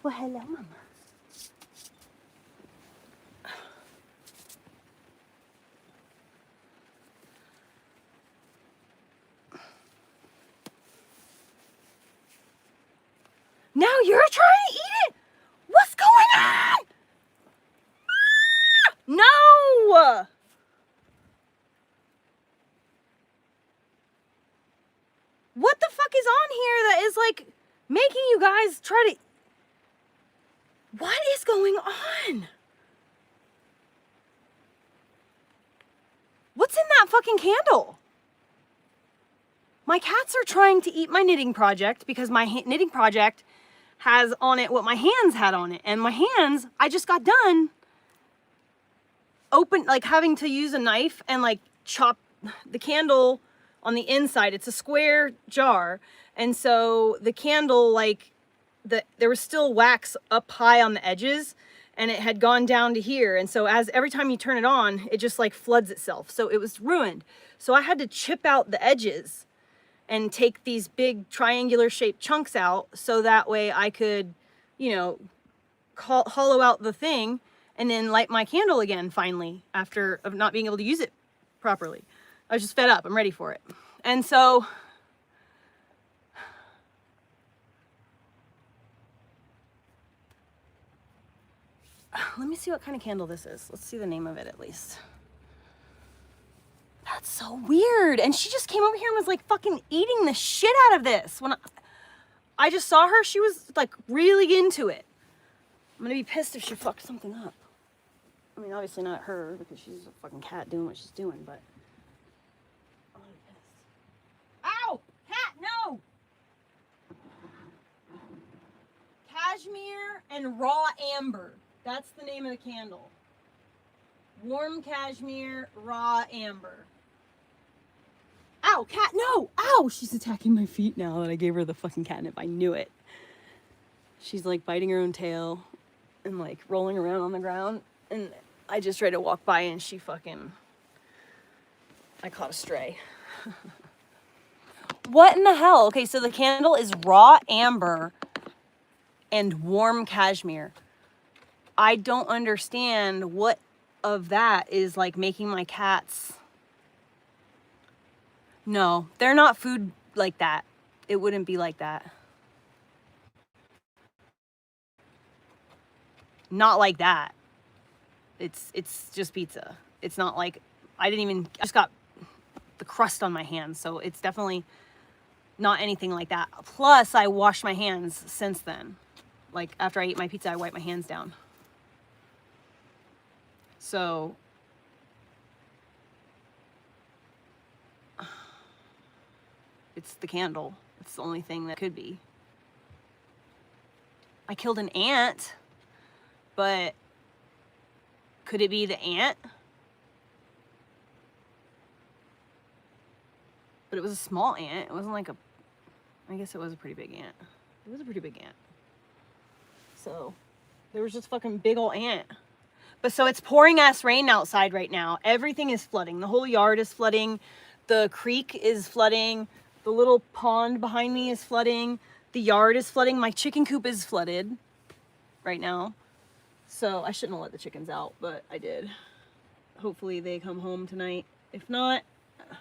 Well, hello, Mama. Now you're trying to eat it? What's going on? Ah! No! is like making you guys try to... What is going on? What's in that fucking candle? My cats are trying to eat my knitting project because my knitting project has on it what my hands had on it. And my hands, I just got done like having to use a knife and like chop the candle on the inside. It's a square jar. And so the candle, like there was still wax up high on the edges and it had gone down to here. And so every time you turn it on, it just like floods itself. So it was ruined. So I had to chip out the edges and take these big triangular shaped chunks out so that way I could, you know, hollow out the thing and then light my candle again finally after of not being able to use it properly. I was just fed up. I'm ready for it. And so let me see what kind of candle this is. Let's see the name of it at least. That's so weird. And she just came over here and was like fucking eating the shit out of this. When I just saw her, she was like really into it. I'm gonna be pissed if she fucked something up. I mean, obviously not her because she's a fucking cat doing what she's doing, but I'm gonna be pissed. Ow! Cat, no! Cashmere and raw amber. That's the name of the candle. Warm cashmere, raw amber. Ow, cat, no! Ow! She's attacking my feet now that I gave her the fucking catnip. I knew it. She's like biting her own tail and like rolling around on the ground. And I just tried to walk by and she fucking... I caught a stray. What in the hell? Okay, so the candle is raw amber and warm cashmere. I don't understand what of that is like making my cats... No, they're not food like that. It wouldn't be like that. Not like that. It's just pizza. It's not like, I just got the crust on my hands, so it's definitely not anything like that. Plus, I washed my hands since then. Like, after I eat my pizza, I wipe my hands down. So... it's the candle. It's the only thing that could be. I killed an ant, but could it be the ant? But it was a small ant. It wasn't like a... I guess it was a pretty big ant. It was a pretty big ant. So, there was just fucking big ol' ant. But so it's pouring ass rain outside right now. Everything is flooding. The whole yard is flooding. The creek is flooding. The little pond behind me is flooding. The yard is flooding. My chicken coop is flooded right now. So I shouldn't have let the chickens out, but I did. Hopefully they come home tonight. If not, I'm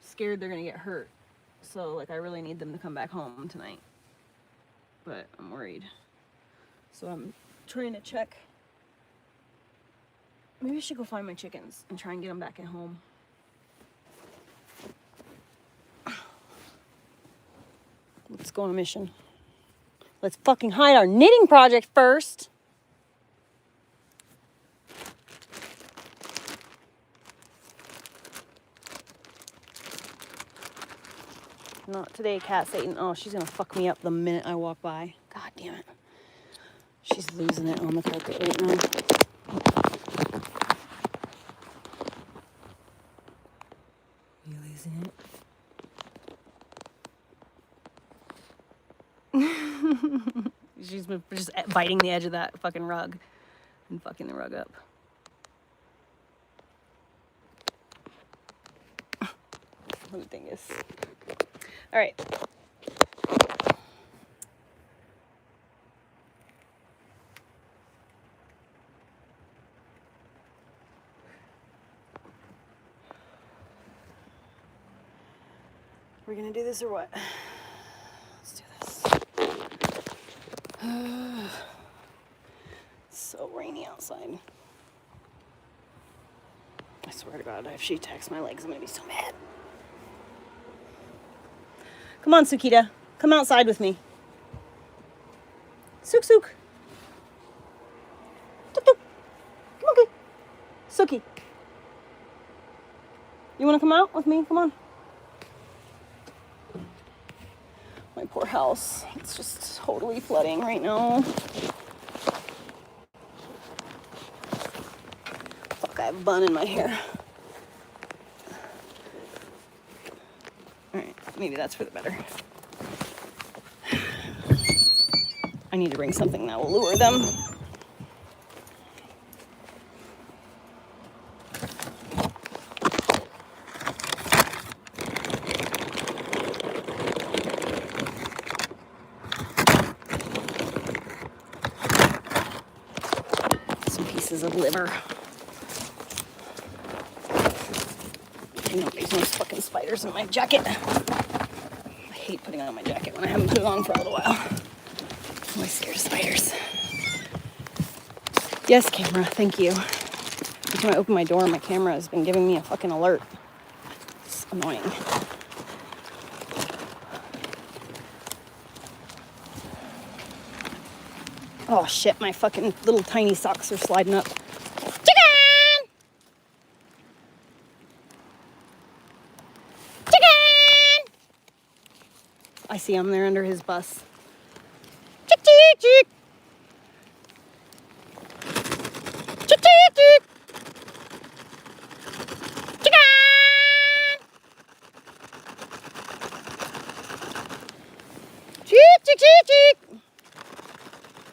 scared they're gonna get hurt. So like I really need them to come back home tonight. But I'm worried. So I'm trying to check. Maybe I should go find my chickens and try and get them back at home. Let's go on a mission. Let's fucking hide our knitting project first. Not today, Cat Satan. Oh, she's gonna fuck me up the minute I walk by. God damn it. She's losing it on the carpet right now. Are you losing it? She's been just biting the edge of that fucking rug and fucking the rug up. What the thing is. All right. We're gonna do this or what? Let's do this. It's so rainy outside. I swear to God, if she attacks my legs, I'm gonna be so mad. Come on, Sukita. Come outside with me. Sook, sook. Tuk, tuk. Come on, okay. Sookie. You want to come out with me? Come on. My poor house. It's just totally flooding right now. Fuck, I have a bun in my hair. Alright, maybe that's for the better. I need to bring something that will lure them. Some pieces of liver. There's no fucking spiders in my jacket. I hate putting on my jacket when I haven't put it on for a little while. I'm always scared of spiders. Yes, camera, thank you. Every time I open my door, my camera has been giving me a fucking alert. It's annoying. Oh shit, my fucking little tiny socks are sliding up. Chicken! Chicken! I see him there under his bus. Chick, chick, chick. Chick, chick, chick. Chicken! Chick, chick, chick, chick.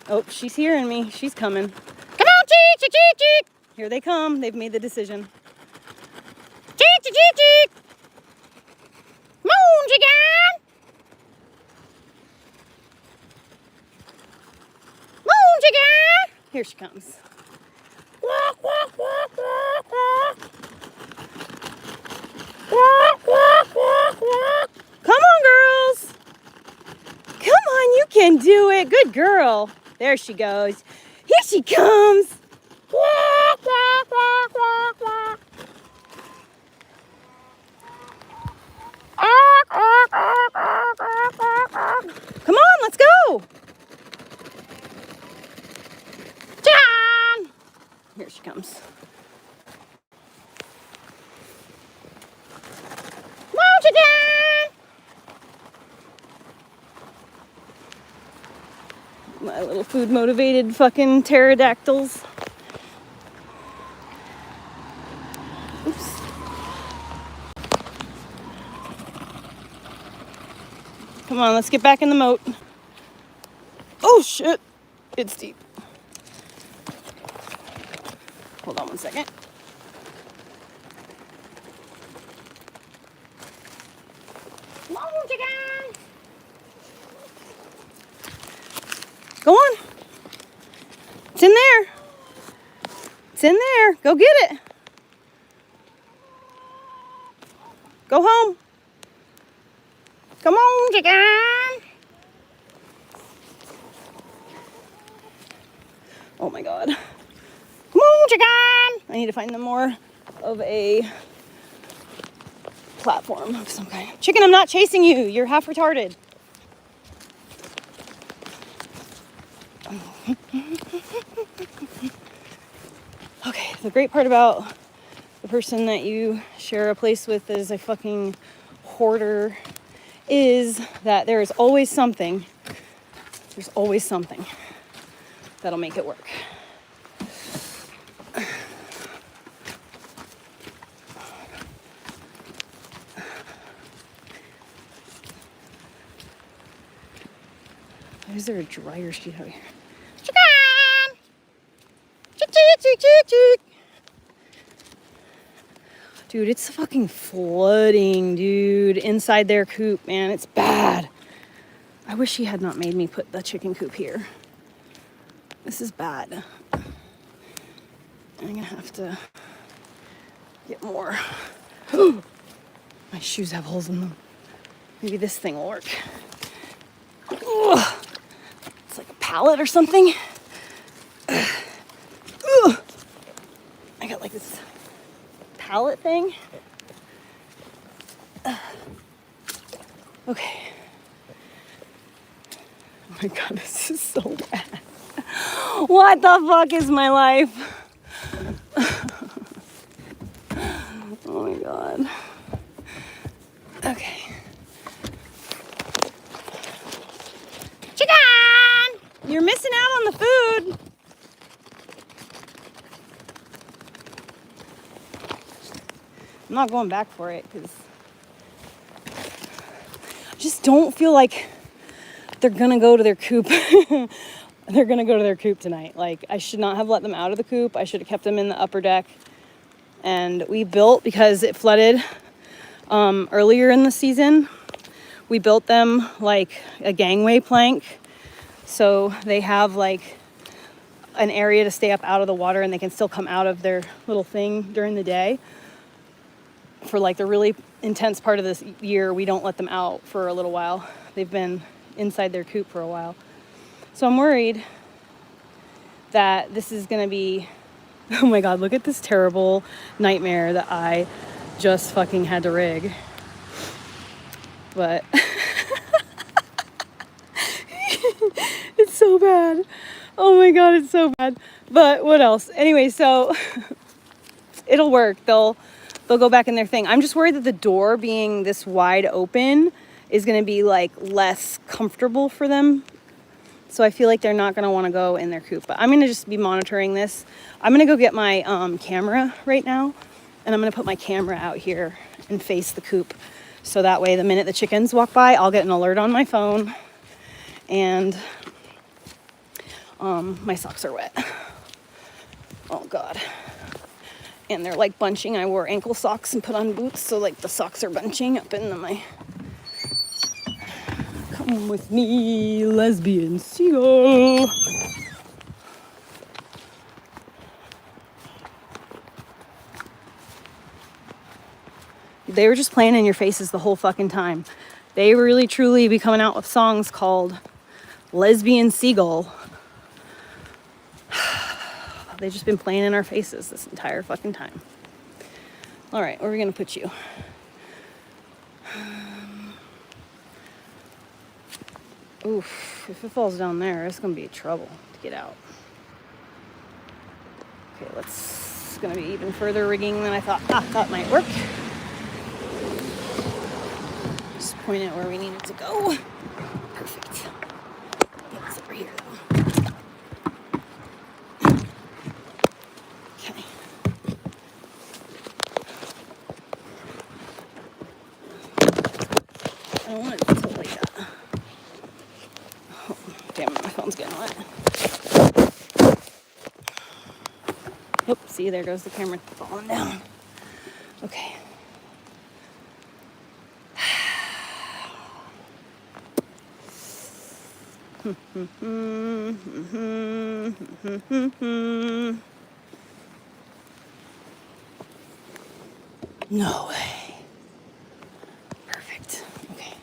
Oh, she's hearing me. She's coming. Come on, cheek, cheek, cheek, cheek. Here they come. They've made the decision. Cheek, cheek, cheek, cheek. Come on, chicken. Come on, chicken. Here she comes. Walk, walk, walk, walk, walk. Walk, walk, walk, walk. Come on, girls. Come on, you can do it. Good girl. There she goes. Here she comes. Walk, walk, walk, walk, walk. Come on, let's go. John. Here she comes. Come on, chicken. My little food motivated fucking pterodactyls. Oops. Come on, let's get back in the moat. Oh shit, it's deep. Hold on one second. Come on, chicken. Go on. It's in there. It's in there. Go get it. Go home. Come on, chicken. Oh my God. Come on, chicken. I need to find them more of a platform of some kind. Chicken, I'm not chasing you. You're half retarded. Okay, the great part about the person that you share a place with as a fucking hoarder is that there is always something. There's always something that'll make it work. Why is there a dryer sheet out here? Chicken! Chick, chick, chick, chick, chick. Dude, it's fucking flooding, dude, inside their coop, man. It's bad. I wish he had not made me put the chicken coop here. This is bad. I'm gonna have to get more. My shoes have holes in them. Maybe this thing will work. Ugh. It's like a pallet or something. Ugh. I got like this pallet thing. Okay. my God, this is so bad. What the fuck is my life? Oh my God. Okay. Chicken! You're missing out on the food. I'm not going back for it because I just don't feel like they're gonna go to their coop. They're gonna go to their coop tonight. Like, I should not have let them out of the coop. I should have kept them in the upper deck. And we built, because it flooded earlier in the season, we built them like a gangway plank. So they have like an area to stay up out of the water and they can still come out of their little thing during the day. For like the really intense part of this year, we don't let them out for a little while. They've been inside their coop for a while. So I'm worried that this is gonna be, oh my God, look at this terrible nightmare that I just fucking had to rig. But it's so bad. Oh my God, it's so bad. But what else? Anyway, so it'll work. They'll go back in their thing. I'm just worried that the door being this wide open is going to be like less comfortable for them. So I feel like they're not going to want to go in their coop. But I'm going to just be monitoring this. I'm going to go get my camera right now. And I'm going to put my camera out here and face the coop. So that way, the minute the chickens walk by, I'll get an alert on my phone. And my socks are wet. Oh God. And they're like bunching. I wore ankle socks and put on boots, so like the socks are bunching up into my... Come with me, lesbian seagull. They were just playing in your faces the whole fucking time. They really truly be coming out with songs called Lesbian Seagull. They've just been playing in our faces this entire fucking time. All right, where are we gonna put you? Oof, if it falls down there, it's gonna be trouble to get out. Okay, it's gonna be even further rigging than I thought. That might work. Just point it where we need it to go. Perfect. It's over here though. Okay. I don't want it to tilt like that. Oh, damn it, my phone's getting wet. Oop, see, there goes the camera falling down. Okay. No way. Perfect. Okay.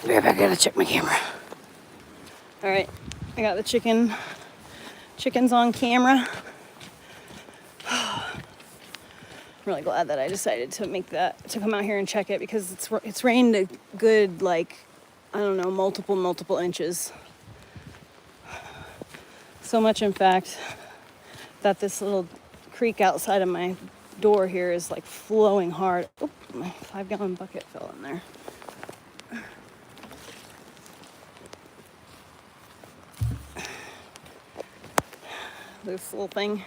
Be right back, I gotta check my camera. All right, I got the chickens on camera. I'm really glad that I decided to come out here and check it, because it's rained a good, like, I don't know, multiple inches. So much, in fact, that this little creek outside of my door here is like flowing hard. Oh, my 5-gallon bucket fell in there. this little thing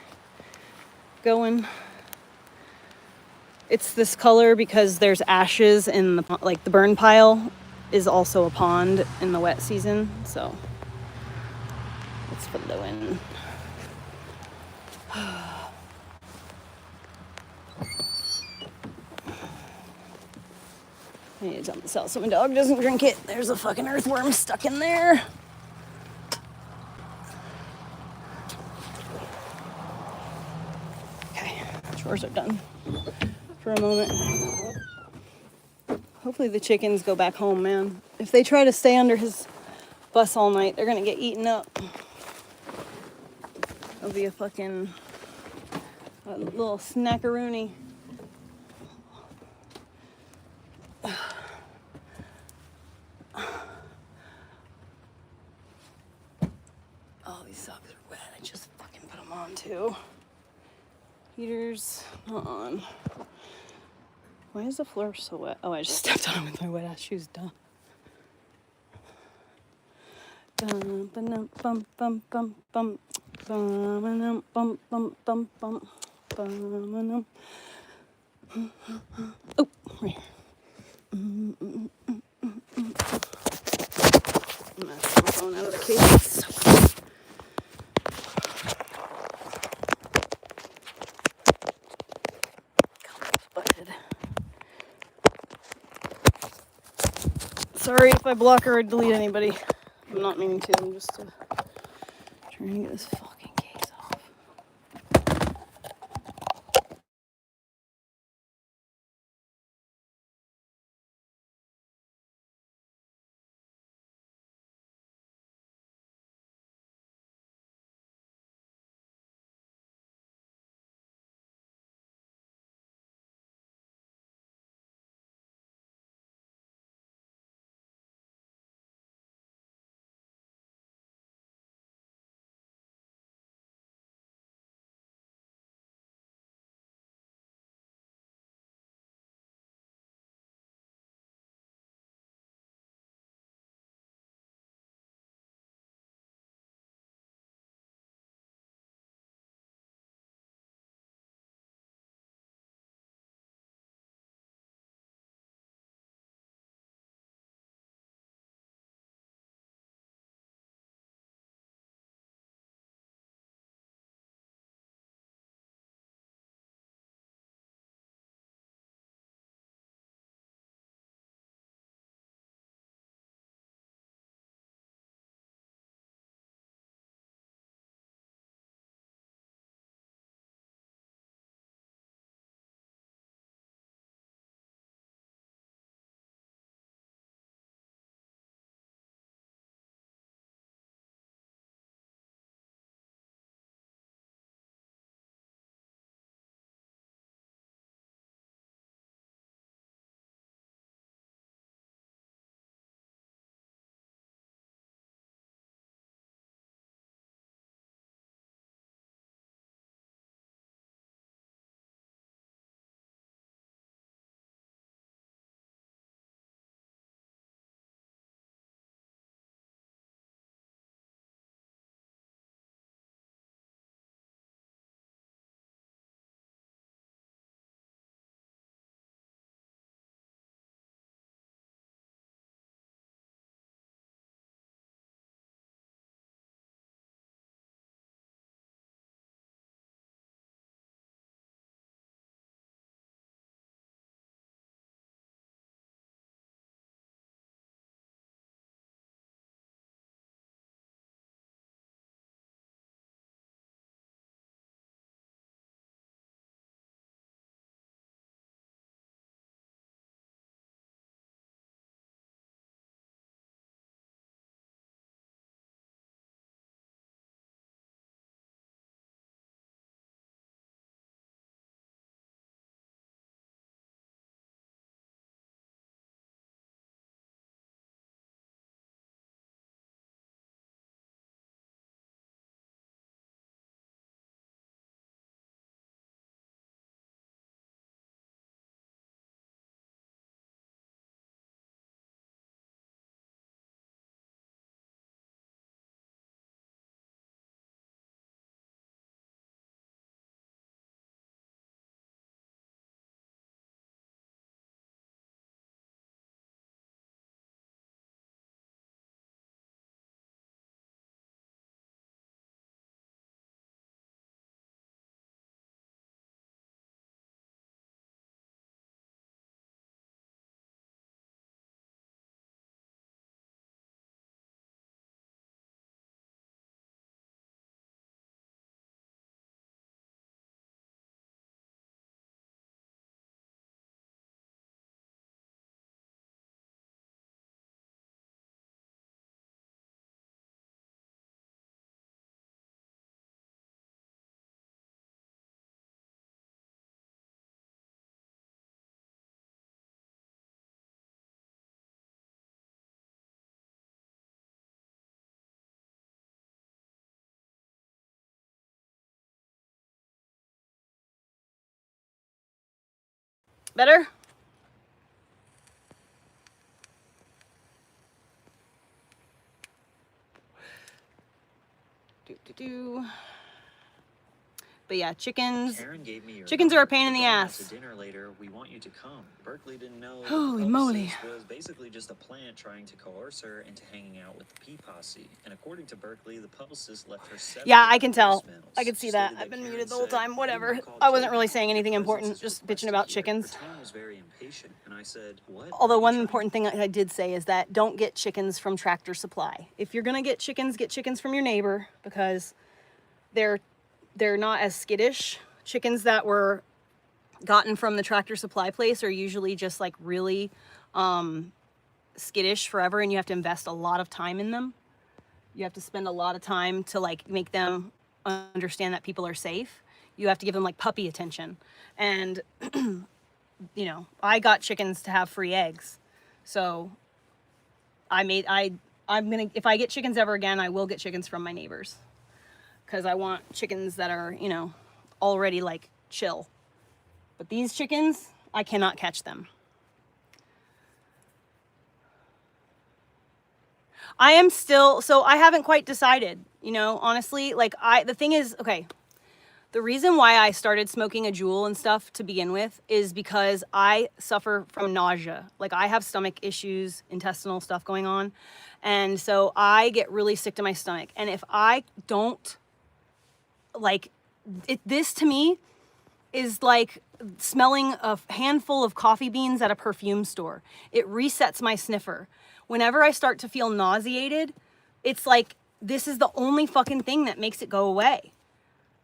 going. It's this color because there's ashes in the, like, the burn pile is also a pond in the wet season, so it's flowing. I need to dump this out so my dog doesn't drink it. There's a fucking earthworm stuck in there. Okay, chores are done for a moment. Hopefully the chickens go back home, man. If they try to stay under his bus all night, they're gonna get eaten up. It'll be a fucking little snackaroony. Oh, these socks are wet. I just fucking put them on too. Heaters not on. Why is the floor so wet? Oh, I just stepped on it with my wet ass shoes. Duh. Bum bum bum bum bum bum bum bum bum bum bum bum. Oh, right here. I'm gonna take my phone out of the case. It's so cool. Butted. Sorry if I block or delete anybody. I'm not meaning to. I'm just trying to get this fucking case off. Better? But yeah, chickens. Karen gave me your Chickens are a number. pain in We're the going out ass. to dinner later. We want you to come. Berkeley didn't know that Holy the moly. publicist was basically just a plant trying to coerce her into hanging out with the Pea Posse. And according to Berkeley, the publicist left her 7 Yeah, I can tell. voicemails. I can see She that. stated I've been Karen muted the whole said, time. "Why didn't Whatever. you call I wasn't David? really saying Your anything presence important, is just bitching requested about here." chickens. Her tone was very impatient, and I said, "What? Although Are you one trying-" important thing I did say is that don't get chickens from Tractor Supply. If you're gonna get chickens from your neighbor, because they're not as skittish. Chickens that were gotten from the Tractor Supply place are usually just like really skittish forever, and you have to invest a lot of time in them. You have to spend a lot of time to like make them understand that people are safe. You have to give them like puppy attention. And you know, I got chickens to have free eggs. So I'm gonna, if I get chickens ever again, I will get chickens from my neighbors. Because I want chickens that are, you know, already like chill. But these chickens, I cannot catch them. I am still, so I haven't quite decided, you know, honestly, like the thing is, okay, the reason why I started smoking a Juul and stuff to begin with is because I suffer from nausea. Like I have stomach issues, intestinal stuff going on. And so I get really sick to my stomach. And if I don't, like, this to me is like smelling a handful of coffee beans at a perfume store. It resets my sniffer. Whenever I start to feel nauseated, it's like, this is the only fucking thing that makes it go away.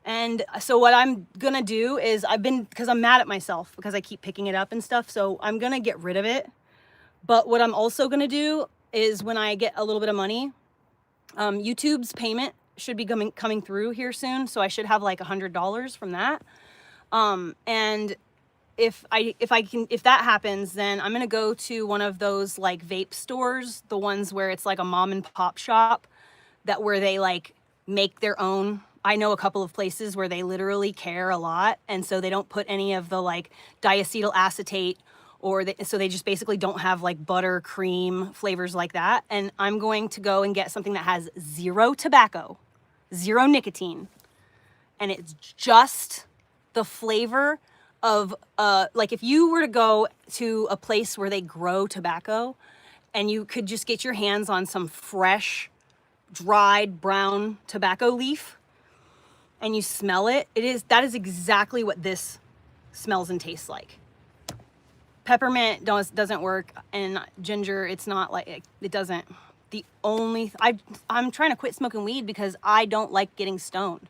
And so what I'm gonna do is because I'm mad at myself because I keep picking it up and stuff. So I'm gonna get rid of it. But what I'm also gonna do is when I get a little bit of money, YouTube's payment should be coming through here soon. So I should have like $100 from that. And if that happens, then I'm gonna go to one of those like vape stores, the ones where it's like a mom and pop shop where they like make their own. I know a couple of places where they literally care a lot, and so they don't put any of the like diacetyl acetate, so they just basically don't have like butter, cream, flavors like that. And I'm going to go and get something that has 0 tobacco, 0 nicotine, and it's just the flavor of like if you were to go to a place where they grow tobacco and you could just get your hands on some fresh, dried brown tobacco leaf and you smell it, that is exactly what this smells and tastes like. Peppermint doesn't work, and ginger, it's not like, it doesn't. I'm trying to quit smoking weed because I don't like getting stoned.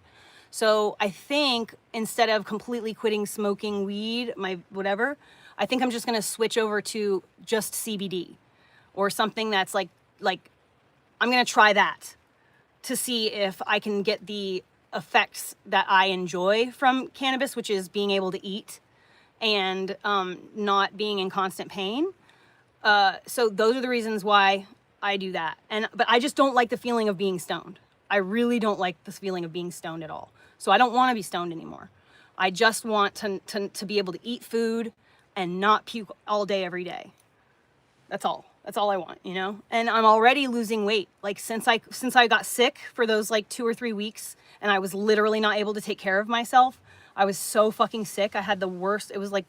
So I think instead of completely quitting smoking weed, I think I'm just gonna switch over to just CBD or something that's like I'm gonna try that to see if I can get the effects that I enjoy from cannabis, which is being able to eat and not being in constant pain. So those are the reasons why I do that. But I just don't like the feeling of being stoned. I really don't like this feeling of being stoned at all. So I don't want to be stoned anymore. I just want to be able to eat food and not puke all day, every day. That's all. That's all I want, you know? And I'm already losing weight. Like since I got sick for those like 2 or 3 weeks and I was literally not able to take care of myself. I was so fucking sick. I had the worst. It was like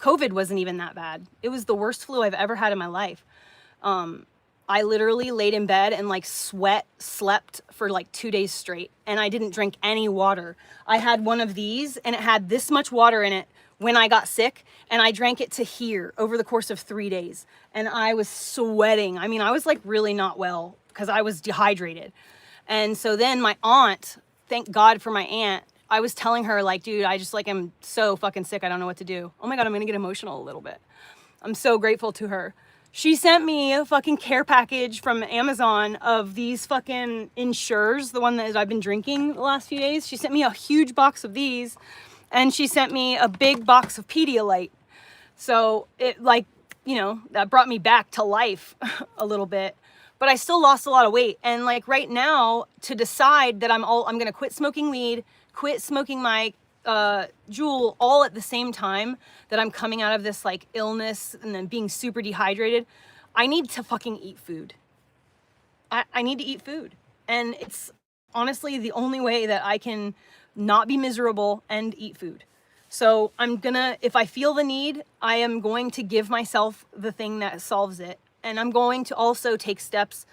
COVID wasn't even that bad. It was the worst flu I've ever had in my life. I literally laid in bed and like slept for like 2 days straight. And I didn't drink any water. I had one of these and it had this much water in it when I got sick, and I drank it to here over the course of 3 days. And I was sweating. I mean, I was like really not well because I was dehydrated. And so then my aunt, thank God for my aunt, I was telling her like, dude, I just like am so fucking sick. I don't know what to do. Oh my God, I'm gonna get emotional a little bit. I'm so grateful to her. She sent me a fucking care package from Amazon of these fucking Ensures, the one that I've been drinking the last few days. She sent me a huge box of these, and she sent me a big box of Pedialyte. So it like, you know, that brought me back to life a little bit, but I still lost a lot of weight. And like right now, to decide that I'm gonna quit smoking weed, quit smoking my Jewel, all at the same time that I'm coming out of this like illness and then being super dehydrated, I need to fucking eat food. I need to eat food. And it's honestly the only way that I can not be miserable and eat food. So I'm gonna, if I feel the need, I am going to give myself the thing that solves it. And I'm going to also take steps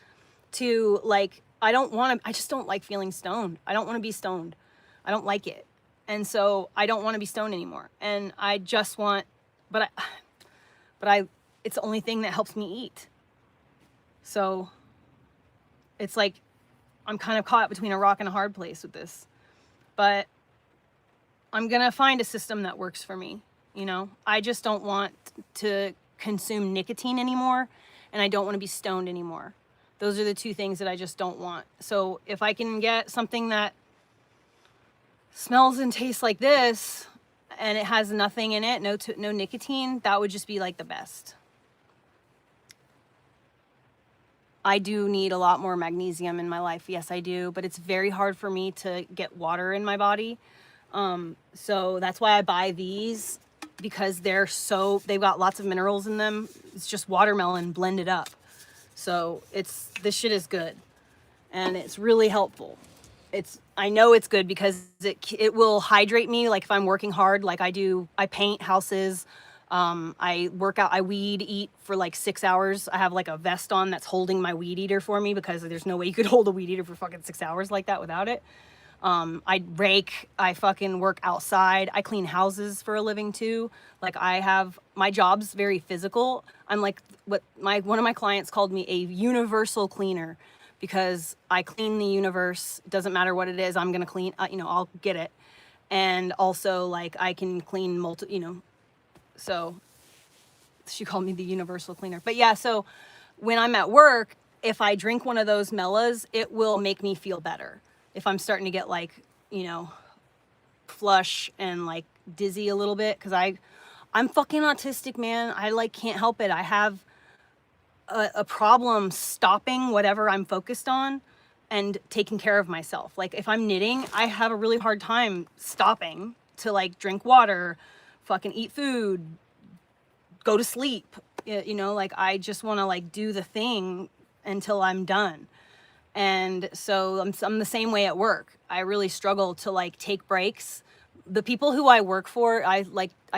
to like, I just don't like feeling stoned. I don't want to be stoned. I don't like it. And so I don't want to be stoned anymore. And I just want, it's the only thing that helps me eat. So it's like, I'm kind of caught between a rock and a hard place with this, but I'm going to find a system that works for me. You know, I just don't want to consume nicotine anymore, and I don't want to be stoned anymore. Those are the two things that I just don't want. So if I can get something that smells and tastes like this, and it has nothing in it, no nicotine, that would just be like the best. I do need a lot more magnesium in my life. Yes, I do, but it's very hard for me to get water in my body. So that's why I buy these, because they've got lots of minerals in them. It's just watermelon blended up. So this shit is good, and it's really helpful. I know it's good because it will hydrate me. Like if I'm working hard, like I paint houses. I work out, I weed eat for like 6 hours. I have like a vest on that's holding my weed eater for me, because there's no way you could hold a weed eater for fucking 6 hours like that without it. I rake, I fucking work outside. I clean houses for a living too. Like my job's very physical. I'm like one of my clients called me a universal cleaner, because I clean the universe. Doesn't matter what it is, I'm going to clean, I'll get it. And also like I can clean so she called me the universal cleaner. But yeah, so when I'm at work, if I drink one of those mellas, it will make me feel better. If I'm starting to get like, flush and like dizzy a little bit, because I'm fucking autistic, man. I like can't help it. I have a problem stopping whatever I'm focused on and taking care of myself. Like if I'm knitting, I have a really hard time stopping to like drink water, fucking eat food, go to sleep. Like I just want to like do the thing until I'm done. And so I'm the same way at work. I really struggle to like take breaks. The people who I work for, I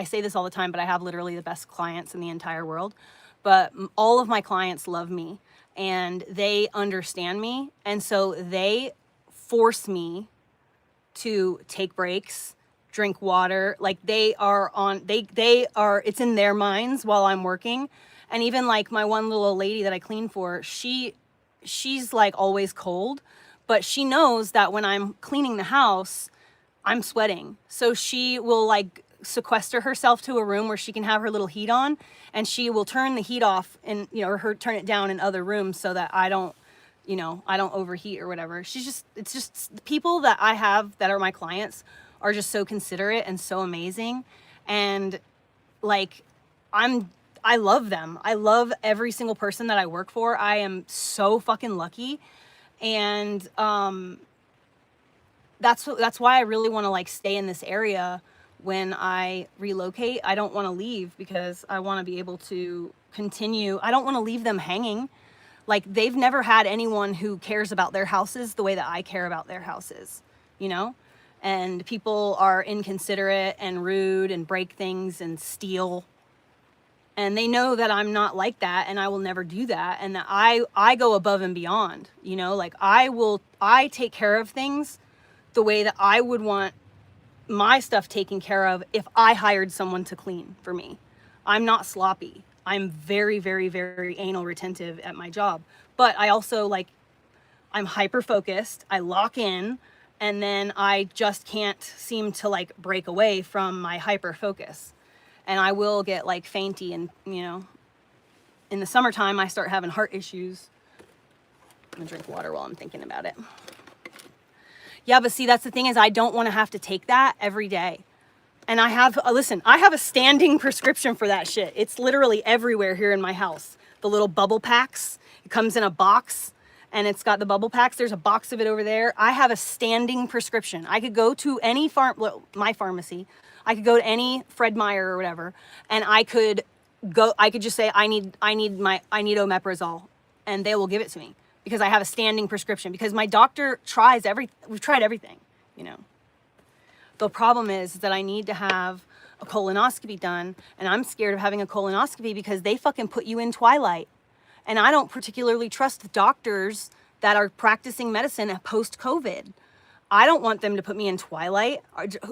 say this all the time, but I have literally the best clients in the entire world. But all of my clients love me and they understand me. And so they force me to take breaks, drink water. Like they are, it's in their minds while I'm working. And even like my one little lady that I clean for, she's like always cold, but she knows that when I'm cleaning the house, I'm sweating. So she will like sequester herself to a room where she can have her little heat on, and she will turn the heat off and, or turn it down in other rooms so that I don't overheat or whatever. It's just the people that I have that are my clients are just so considerate and so amazing. And like, I love them. I love every single person that I work for. I am so fucking lucky. And that's why I really want to like stay in this area when I relocate. I don't want to leave because I want to be able to continue. I don't want to leave them hanging. Like they've never had anyone who cares about their houses the way that I care about their houses, and people are inconsiderate and rude and break things and steal. And they know that I'm not like that, and I will never do that. And that I go above and beyond, like I take care of things the way that I would want my stuff taken care of if I hired someone to clean for me. I'm not sloppy. I'm very, very, very anal retentive at my job, but I also I'm hyper focused. I lock in, and then I just can't seem to break away from my hyper focus. And I will get fainty, and in the summertime I start having heart issues. I'm gonna drink water while I'm thinking about it. Yeah, but see, that's the thing, is I don't want to have to take that every day. And I have a standing prescription for that shit. It's literally everywhere here in my house. The little bubble packs, it comes in a box, and it's got the bubble packs. There's a box of it over there. I have a standing prescription. I could go to any my pharmacy. I could go to any Fred Meyer or whatever, and I could just say, I need omeprazole, and they will give it to me because I have a standing prescription, because my doctor we've tried everything, you know. The problem is that I need to have a colonoscopy done, and I'm scared of having a colonoscopy because they fucking put you in twilight. And I don't particularly trust the doctors that are practicing medicine post-COVID. I don't want them to put me in twilight.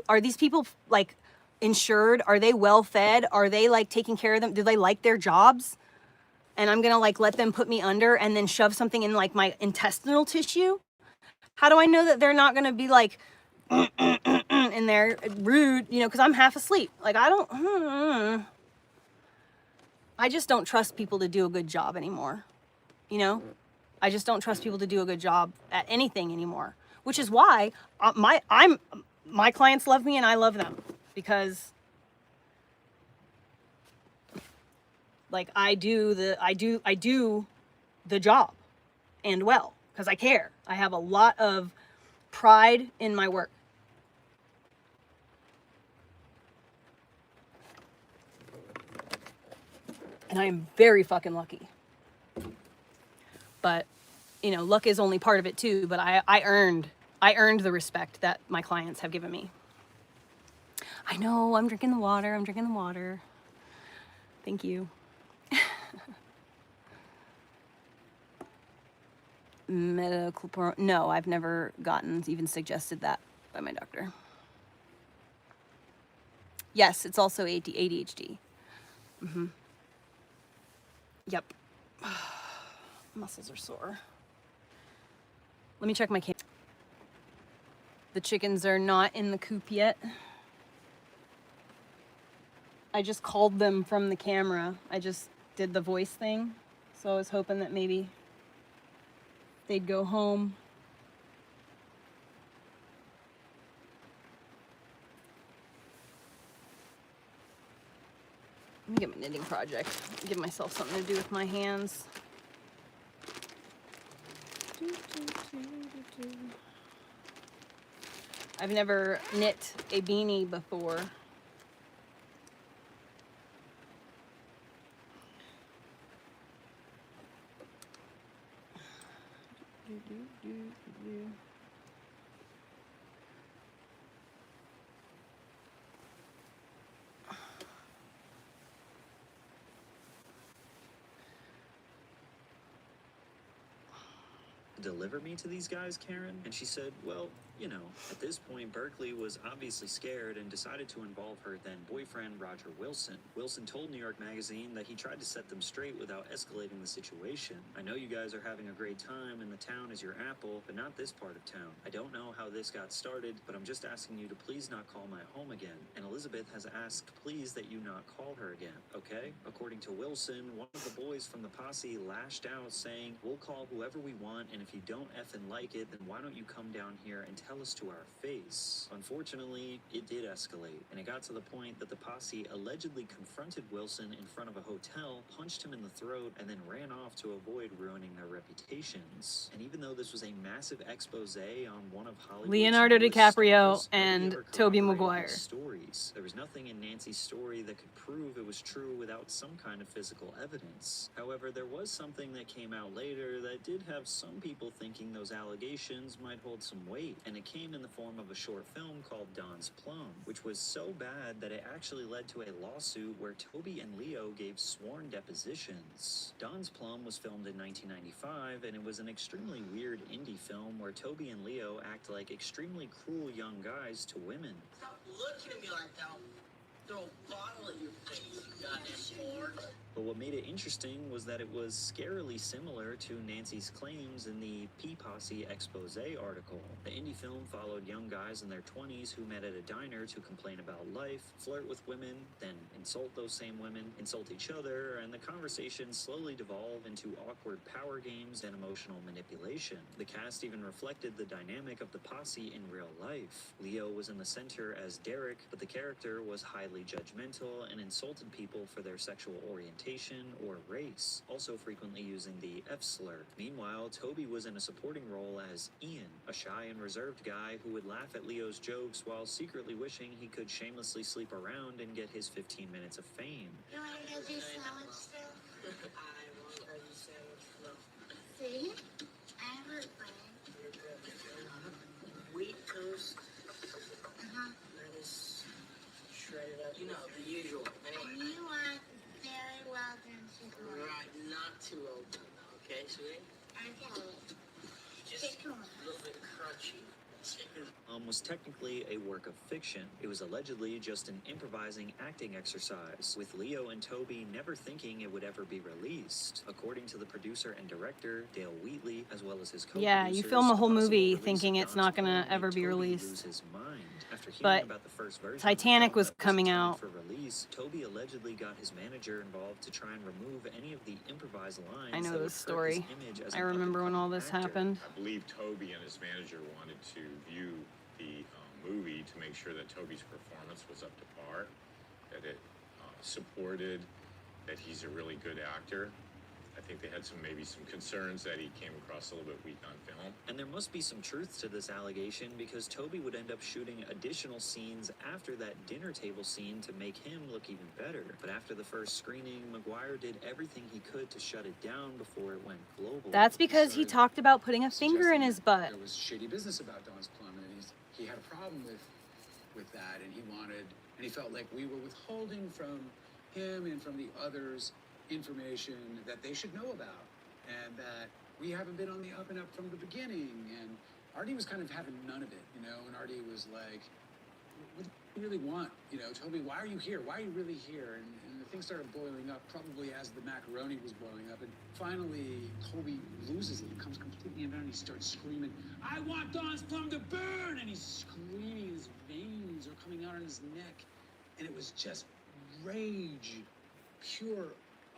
Are these people like insured? Are they well fed? Are they like taking care of them? Do they like their jobs? And I'm gonna like let them put me under and then shove something in like my intestinal tissue? How do I know that they're not gonna be like in there rude, you know, because I'm half asleep. Like I just don't trust people to do a good job anymore. You know, I just don't trust people to do a good job at anything anymore, which is why my clients love me and I love them, because like I do the job and well, because I care. I have a lot of pride in my work. And I am very fucking lucky. But, you know, luck is only part of it too, but I earned the respect that my clients have given me. I know, I'm drinking the water. Thank you. No, I've never gotten even suggested that by my doctor. Yes, it's also ADHD. Mm-hmm. Yep. Muscles are sore. Let me check my camera. The chickens are not in the coop yet. I just called them from the camera. I just did the voice thing. So I was hoping that maybe they'd go home. Let me get my knitting project. Give myself something to do with my hands. I've never knit a beanie before. Deliver me to these guys, Karen? And she said, well, you know, at this point, Berkeley was obviously scared and decided to involve her then boyfriend, Roger Wilson. Wilson told New York Magazine that he tried to set them straight without escalating the situation. I know you guys are having a great time and the town is your apple, but not this part of town. I don't know how this got started, but I'm just asking you to please not call my home again. And Elizabeth has asked, please, that you not call her again, okay? According to Wilson, one of the boys from the posse lashed out saying, we'll call whoever we want, and if you don't effing like it, then why don't you come down here and tell us to our face? Unfortunately, it did escalate, and it got to the point that the posse allegedly confronted Wilson in front of a hotel, punched him in the throat, and then ran off to avoid ruining their reputations. And even though this was a massive expose on one of Hollywood's Leonardo DiCaprio stars, and nobody ever Tobey corroborated Maguire. his stories. There was nothing in Nancy's story that could prove it was true without some kind of physical evidence. However, there was something that came out later that did have some people thinking those allegations might hold some weight, and it came in the form of a short film called Don's Plum, which was so bad that it actually led to a lawsuit where Toby and Leo gave sworn depositions. Don's Plum was filmed in 1995, and it was an extremely weird indie film where Toby and Leo act like extremely cruel young guys to women. Stop looking at me like that. I'll throw a bottle at your face, you goddamn whore. But what made it interesting was that it was scarily similar to Nancy's claims in the P Posse expose article. The indie film followed young guys in their 20s who met at a diner to complain about life, flirt with women, then insult those same women, insult each other, and the conversation slowly devolved into awkward power games and emotional manipulation. The cast even reflected the dynamic of the posse in real life. Leo was in the center as Derek, but the character was highly judgmental and insulted people for their sexual orientation. location, or race, also frequently using the F slur. Meanwhile, Tobey was in a supporting role as Ian, a shy and reserved guy who would laugh at Leo's jokes while secretly wishing he could shamelessly sleep around and get his 15 minutes of fame. You want to go do sandwich still? I want to go do sandwich still. See? I have a plan. Wheat toast. Lettuce. Shredded up. You know, the usual. Anyway. And you want very well done chicken. Right, not too well done, okay, sweetie? Okay. Just a little bit crunchy. Was technically a work of fiction. It was allegedly just an improvising acting exercise, with Leo and Tobey never thinking it would ever be released. According to the producer and director, Dale Wheatley, as well as his co-producers, Yeah, you film a whole possible movie release thinking of it's Don's not gonna Plum ever made be Tobey released. lose his mind. After hearing But about the first version Titanic of the was film that coming intended out. for release, Tobey allegedly got his manager involved to try and remove any of the improvised lines. I know that would this hurt his story. image as I an remember when all up-and-coming this actor. happened. I believe Tobey and his manager wanted to view the movie to make sure that Tobey's performance was up to par, that it supported that he's a really good actor. I think they had maybe some concerns that he came across a little bit weak on film. And there must be some truth to this allegation, because Tobey would end up shooting additional scenes after that dinner table scene to make him look even better. But after the first screening, Maguire did everything he could to shut it down before it went global. That's because he talked about putting a finger in his butt. There was shady business about Don's Plum, and he had a problem with that, and he felt like we were withholding from him and from the others information that they should know about, and that we haven't been on the up and up from the beginning. And Artie was kind of having none of it, you know, and Artie was like, what do you really want? You know, Tobey, why are you here? Why are you really here? And the thing started boiling up, probably as the macaroni was boiling up. And finally, Tobey loses it. He comes completely undone. He starts screaming, I want Don's Plum to burn! And he's screaming, his veins are coming out on his neck. And it was just rage, pure,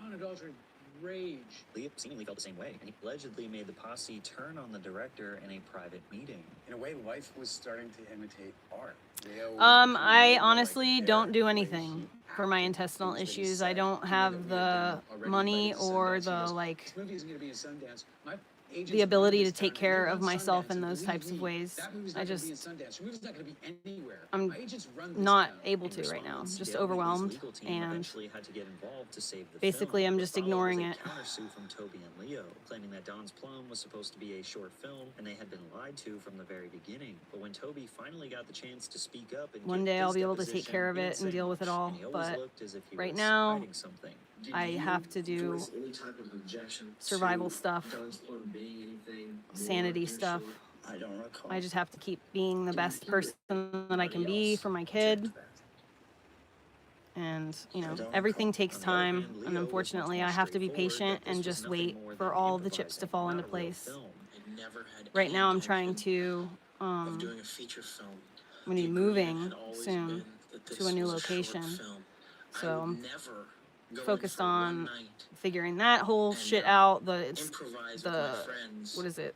unadulterated rage. Leo seemingly felt the same way, and he allegedly made the posse turn on the director in a private meeting. In a way, life was starting to imitate art. Leo was I becoming more honestly like don't do Eric, anything the for my way he intestinal acted, things that he issues. I said. don't He have knew that we the had been already money invited to or Sundance. He the goes, like this movie isn't going to be in Sundance. My agents the are ability running to this take down, care and of they're on myself Sundance, in and those believe types of me, ways. that movie's I not going to be in just Sundance. Your movie's not going to be anywhere. I'm My agents run this not town. able In to right now. response, Just Dale Wheatley's overwhelmed, legal team and eventually had to get involved to save the basically film. I'm What just followed ignoring was it. a countersuit from Tobey and Leo, claiming that Don's Plum was supposed to be a short film, and they had been lied to from the very beginning. But when Tobey finally got the chance to speak up and One give day I'll his be able to take deposition, care of he it didn't and say deal with it much, all, and he always but looked as if he right was now, hiding something. I have to do any type of objection survival to stuff, Don's Plum being anything sanity more stuff. initially? I don't recall. I just have to keep being the Do you best hear person that I can anybody be else for my object kid. to that? And, you know, I don't everything recall. takes On the other time, hand, and Leo was much unfortunately more I have to be straightforward patient that this and was just nothing wait more for than all the chips to improvising, fall not into a real place. film. I never had Right any now I'm trying intention to, of doing a feature film. I'm gonna be The agreement moving had always soon been that to this a new was short location. film. I So would I'm never go in focused for one on night figuring that whole and, shit out. The improvise with my friends what is it?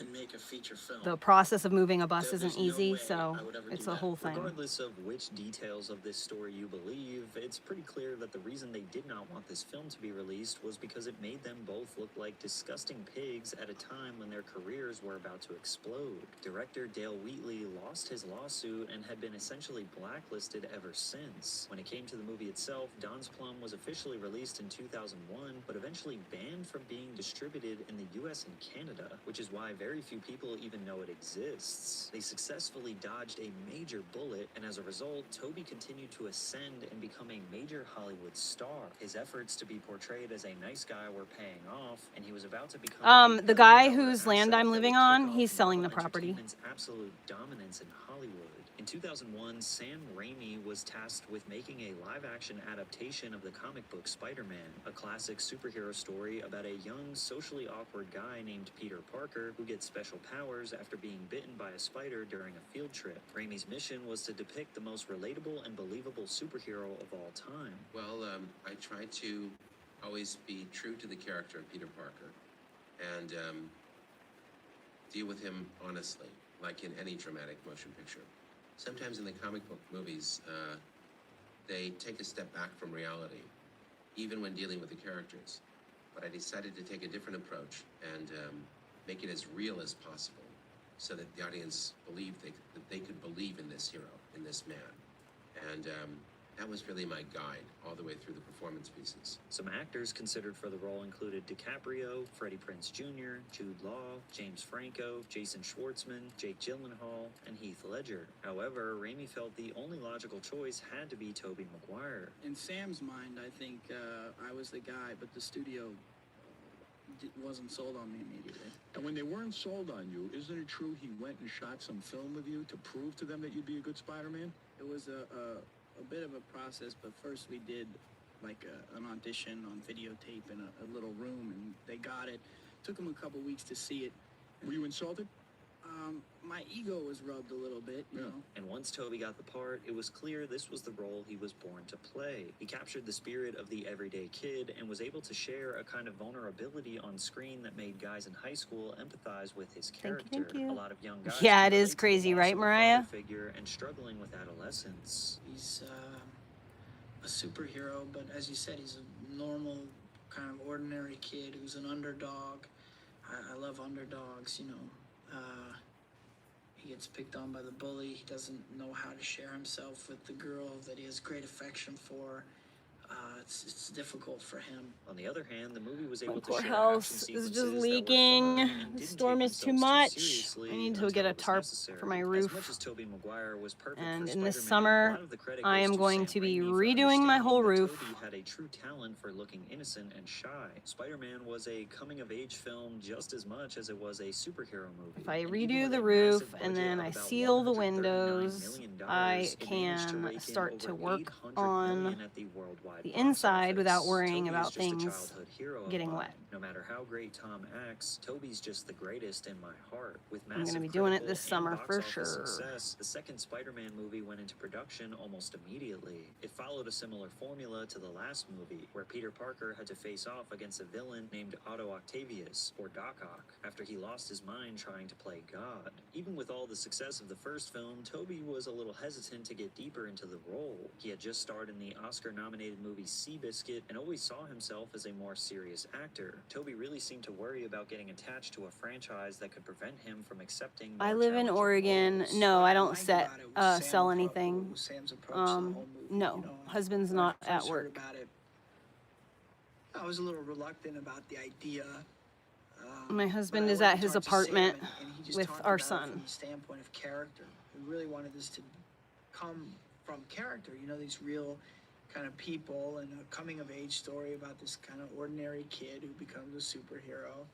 and make a feature film. The process of moving a bus There's isn't no easy, way so I would ever it's do a that. whole thing. Regardless of which details of this story you believe, it's pretty clear that the reason they did not want this film to be released was because it made them both look like disgusting pigs at a time when their careers were about to explode. Director Dale Wheatley lost his lawsuit and had been essentially blacklisted ever since. When it came to the movie itself, Don's Plum was officially released in 2001, but eventually banned from being distributed in the US and Canada, which is why very few people even know it exists. They successfully dodged a major bullet, and as a result, Tobey continued to ascend and become a major Hollywood star. His efforts to be portrayed as a nice guy were paying off, and he was about to become The guy whose land I'm living on, he's selling the property. Entertainment's absolute dominance in Hollywood. In 2001, Sam Raimi was tasked with making a live-action adaptation of the comic book Spider-Man, a classic superhero story about a young, socially awkward guy named Peter Parker who gets special powers after being bitten by a spider during a field trip. Raimi's mission was to depict the most relatable and believable superhero of all time. Well, I try to always be true to the character of Peter Parker and deal with him honestly, like in any dramatic motion picture. Sometimes in the comic book movies, they take a step back from reality even when dealing with the characters. But I decided to take a different approach and make it as real as possible, so that the audience believed that they could believe in this hero, in this man. And that was really my guide all the way through the performance pieces. Some actors considered for the role included DiCaprio, Freddie Prinze Jr., Jude Law, James Franco, Jason Schwartzman, Jake Gyllenhaal, and Heath Ledger. However, Raimi felt the only logical choice had to be Tobey Maguire. In Sam's mind, I think I was the guy, but the studio wasn't sold on me immediately. And when they weren't sold on you, isn't it true he went and shot some film with you to prove to them that you'd be a good Spider-Man? It was a bit of a process, but first we did like an audition on videotape in a little room, and they got it. Took them a couple weeks to see it. Were you insulted? My ego was rubbed a little bit, you know. And once Tobey got the part, it was clear this was the role he was born to play. He captured the spirit of the everyday kid and was able to share a kind of vulnerability on screen that made guys in high school empathize with his character. Thank you. A lot of young guys Yeah, it can is relate to the crazy, loss right, of a Mariah? father figure and struggling with adolescence. He's a superhero, but as you said, he's a normal, kind of ordinary kid who's an underdog. I love underdogs, you know. He gets picked on by the bully. He doesn't know how to share himself with the girl that he has great affection for. It's difficult for him. On the other hand, the movie was My able to poor share house action is sequences just that were leaking. fun and The didn't storm take is too themselves much. seriously I need to until get a it was tarp necessary. for my As roof. much as Tobey Maguire was perfect And for in this Spider-Man, a summer, lot of the credit I goes am to going Sam to be Raimi for redoing my whole understanding that roof. Tobey had a true talent for looking innocent and shy. Spider-Man was a coming-of-age film just as much as it was a superhero movie. If I And even redo with the a roof massive and budget then of I about seal the $139 windows, million, I it managed to can rake in start to over work $800 on million at the worldwide the box inside without office. worrying Tobey about is just a things childhood hero of getting mine. wet. No matter how great Tom acts, Tobey's just the greatest in my heart. With I'm going to massive be doing it critical this and summer box for office sure. success, the second Spider-Man movie went into production almost immediately. It followed a similar formula to the last movie, where Peter Parker had to face off against a villain named Otto Octavius, or Doc Ock, after he lost his mind trying to play God. Even with all the success of the first film, Tobey was a little hesitant to get deeper into the role. He had just starred in the Oscar-nominated movie Seabiscuit and always saw himself as a more serious actor. Tobey really seemed to worry about getting attached to a franchise that could prevent him from accepting more I live in challenging Oregon. roles. No, What I don't liked set about it was Sam's sell approach- anything. was Sam's approach to the whole movie, No, you know, husband's when I not at first heard work. about it, I was a little reluctant about the idea. My but husband I is went at and his talked to Sam, apartment and he just with talked our about it son. from the standpoint of character. He really wanted this to come from character, you know, these real kind of people, and a coming of age story about this kind of ordinary kid who becomes a superhero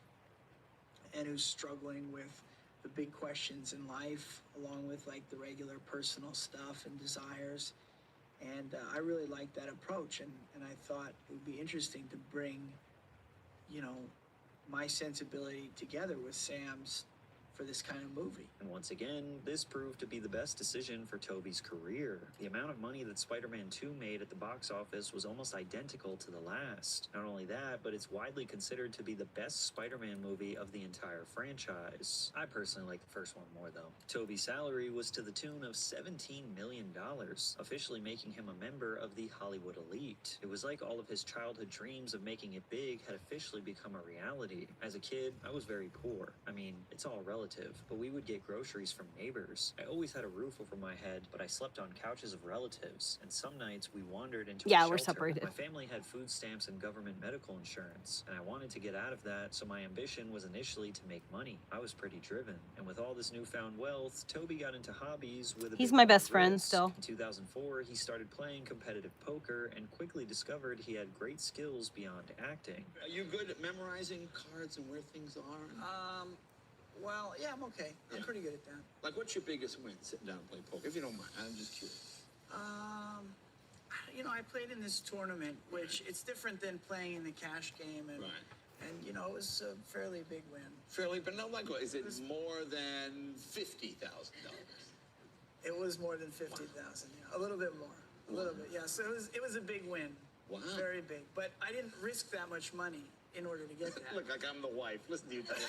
and who's struggling with the big questions in life, along with like the regular personal stuff and desires. And I really liked that approach, and I thought it would be interesting to bring, you know, my sensibility together with Sam's for this kind of movie. And once again, this proved to be the best decision for Tobey's career. The amount of money that Spider-Man 2 made at the box office was almost identical to the last. Not only that, but it's widely considered to be the best Spider-Man movie of the entire franchise. I personally like the first one more though. Tobey's salary was to the tune of $17 million, officially making him a member of the Hollywood elite. It was like all of his childhood dreams of making it big had officially become a reality. As a kid, I was very poor. I mean, it's all relative, but we would get groceries from neighbors. I always had a roof over my head, but I slept on couches of relatives, and some nights we wandered into a Yeah, shelter. we're separated. My family had food stamps and government medical insurance, and I wanted to get out of that, so my ambition was initially to make money. I was pretty driven, and with all this newfound wealth, Tobey got into hobbies with a He's bit my more best friend risk. still. In 2004, he started playing competitive poker and quickly discovered he had great skills beyond acting. Are you good at memorizing cards and where things are? Well, yeah, I'm okay. I'm pretty good at that. Like, what's your biggest win sitting down and playing poker? If you don't mind, I'm just curious. You know, I played in this tournament, which it's different than playing in the cash game, and Right. and you know, it was a fairly big win. Fairly, but no, like, what, is it more than $50,000? It was more than 50,000, yeah, a little bit more, a little bit, yeah. So it was a big win, Wow. very big. But I didn't risk that much money in order to get that. Look like I'm the wife. Listen to you tell me.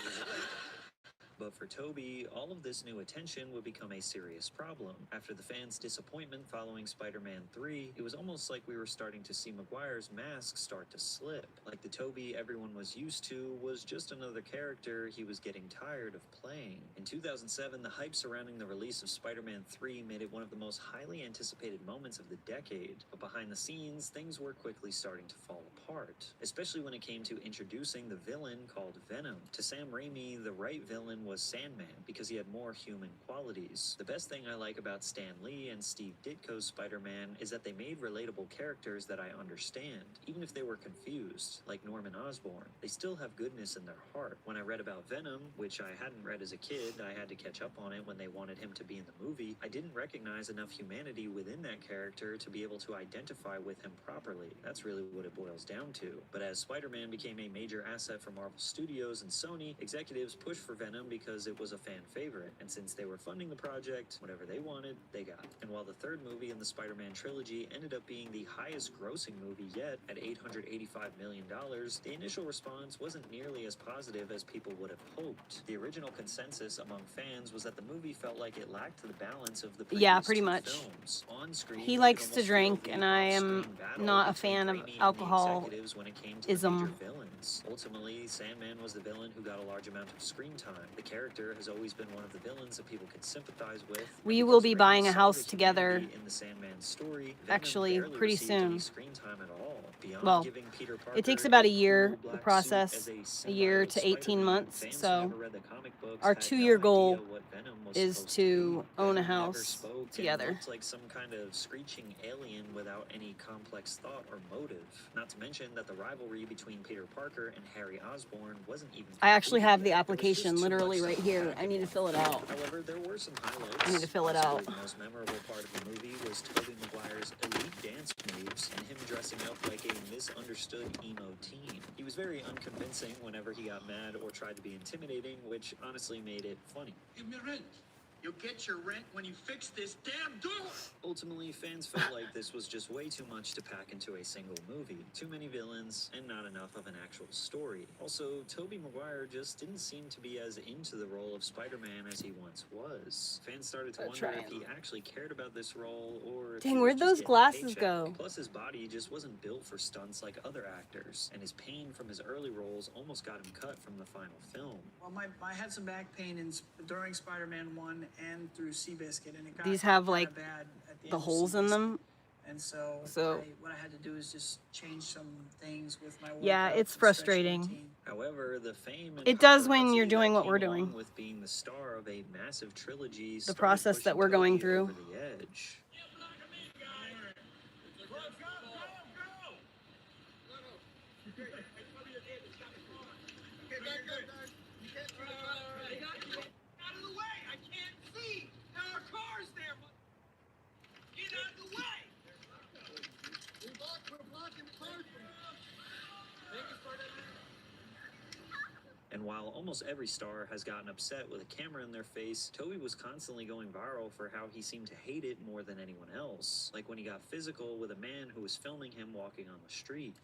But for Tobey, all of this new attention would become a serious problem. After the fans' disappointment following Spider-Man 3, it was almost like we were starting to see Maguire's mask start to slip. Like the Tobey everyone was used to was just another character he was getting tired of playing. In 2007, the hype surrounding the release of Spider-Man 3 made it one of the most highly anticipated moments of the decade. But behind the scenes, things were quickly starting to fall apart, especially when it came to introducing the villain called Venom. To Sam Raimi, the right villain was Sandman because he had more human qualities. The best thing I like about Stan Lee and Steve Ditko's Spider-Man is that they made relatable characters that I understand, even if they were confused, like Norman Osborn. They still have goodness in their heart. When I read about Venom, which I hadn't read as a kid, I had to catch up on it when they wanted him to be in the movie, I didn't recognize enough humanity within that character to be able to identify with him properly. That's really what it boils down to. But as Spider-Man became a major asset for Marvel Studios and Sony, executives pushed for Venom because it was a fan favorite, and since they were funding the project, whatever they wanted, they got. And while the third movie in the Spider-Man trilogy ended up being the highest grossing movie yet at $885 million, the initial response wasn't nearly as positive as people would have hoped. The original consensus among fans was that the movie felt like it lacked the balance of the previous pretty two much. films. On screen, He you could likes to almost drink, feel and the I am off-screen battle not a between fan of Raimi and the alcoholism. executives when it came to the major villains. Ultimately, Sandman was the villain who got a large amount of screen time. The character has always been one of the villains that people can sympathize with. We will be buying a house together, in the Sandman story, actually, Venom barely pretty received any soon. screen time at all. Beyond Well, giving Peter it takes Parker about a a year, cool the black process, suit as a a year symbiote to 18 Spider-Man, months. fans who So never read the comic books our had 2-year no goal idea what Venom was is supposed to be. own a Venom never house spoke and together. looked like some kind of screeching alien without any complex thought or motive. Not to mention that the rivalry between Peter Parker and Harry Osborn wasn't even I actually have the yet. There was just application too literally much right to here. unpack I in need to one fill it film. out. However, there were some highlights. I need to fill it Possibly out. the most memorable part of the movie was Tobey Maguire's elite dance moves and him dressing up like a misunderstood emo teen. He was very unconvincing whenever he got mad or tried to be intimidating, which honestly made it funny. Give me rent. You'll get your rent when you fix this damn door. Ultimately, fans felt like this was just way too much to pack into a single movie. Too many villains, and not enough of an actual story. Also, Tobey Maguire just didn't seem to be as into the role of Spider-Man as he once was. Fans started to wonder if he actually cared about this role, or if he Dang, was where'd just those getting a glasses paycheck. go? Plus, his body just wasn't built for stunts like other actors, and his pain from his early roles almost got him cut from the final film. Well, I had some back pain during Spider-Man 1 and through Seabiscuit, and it got These have kinda like bad at the the end of holes in Seabiscuit. them. And so what I had to do is just change some things with my workouts. Yeah, it's and stretching frustrating. routine. However, the fame and It does when paparazzi you're doing that what we're came along doing. with being the star of a massive trilogy The started process that pushing we're going Tobey through. over the edge. Out of the way! I can't see! There are cars there! Get out of the way! We're blocking the cars. And while almost every star has gotten upset with a camera in their face, Tobey was constantly going viral for how he seemed to hate it more than anyone else. Like when he got physical with a man who was filming him walking on the street.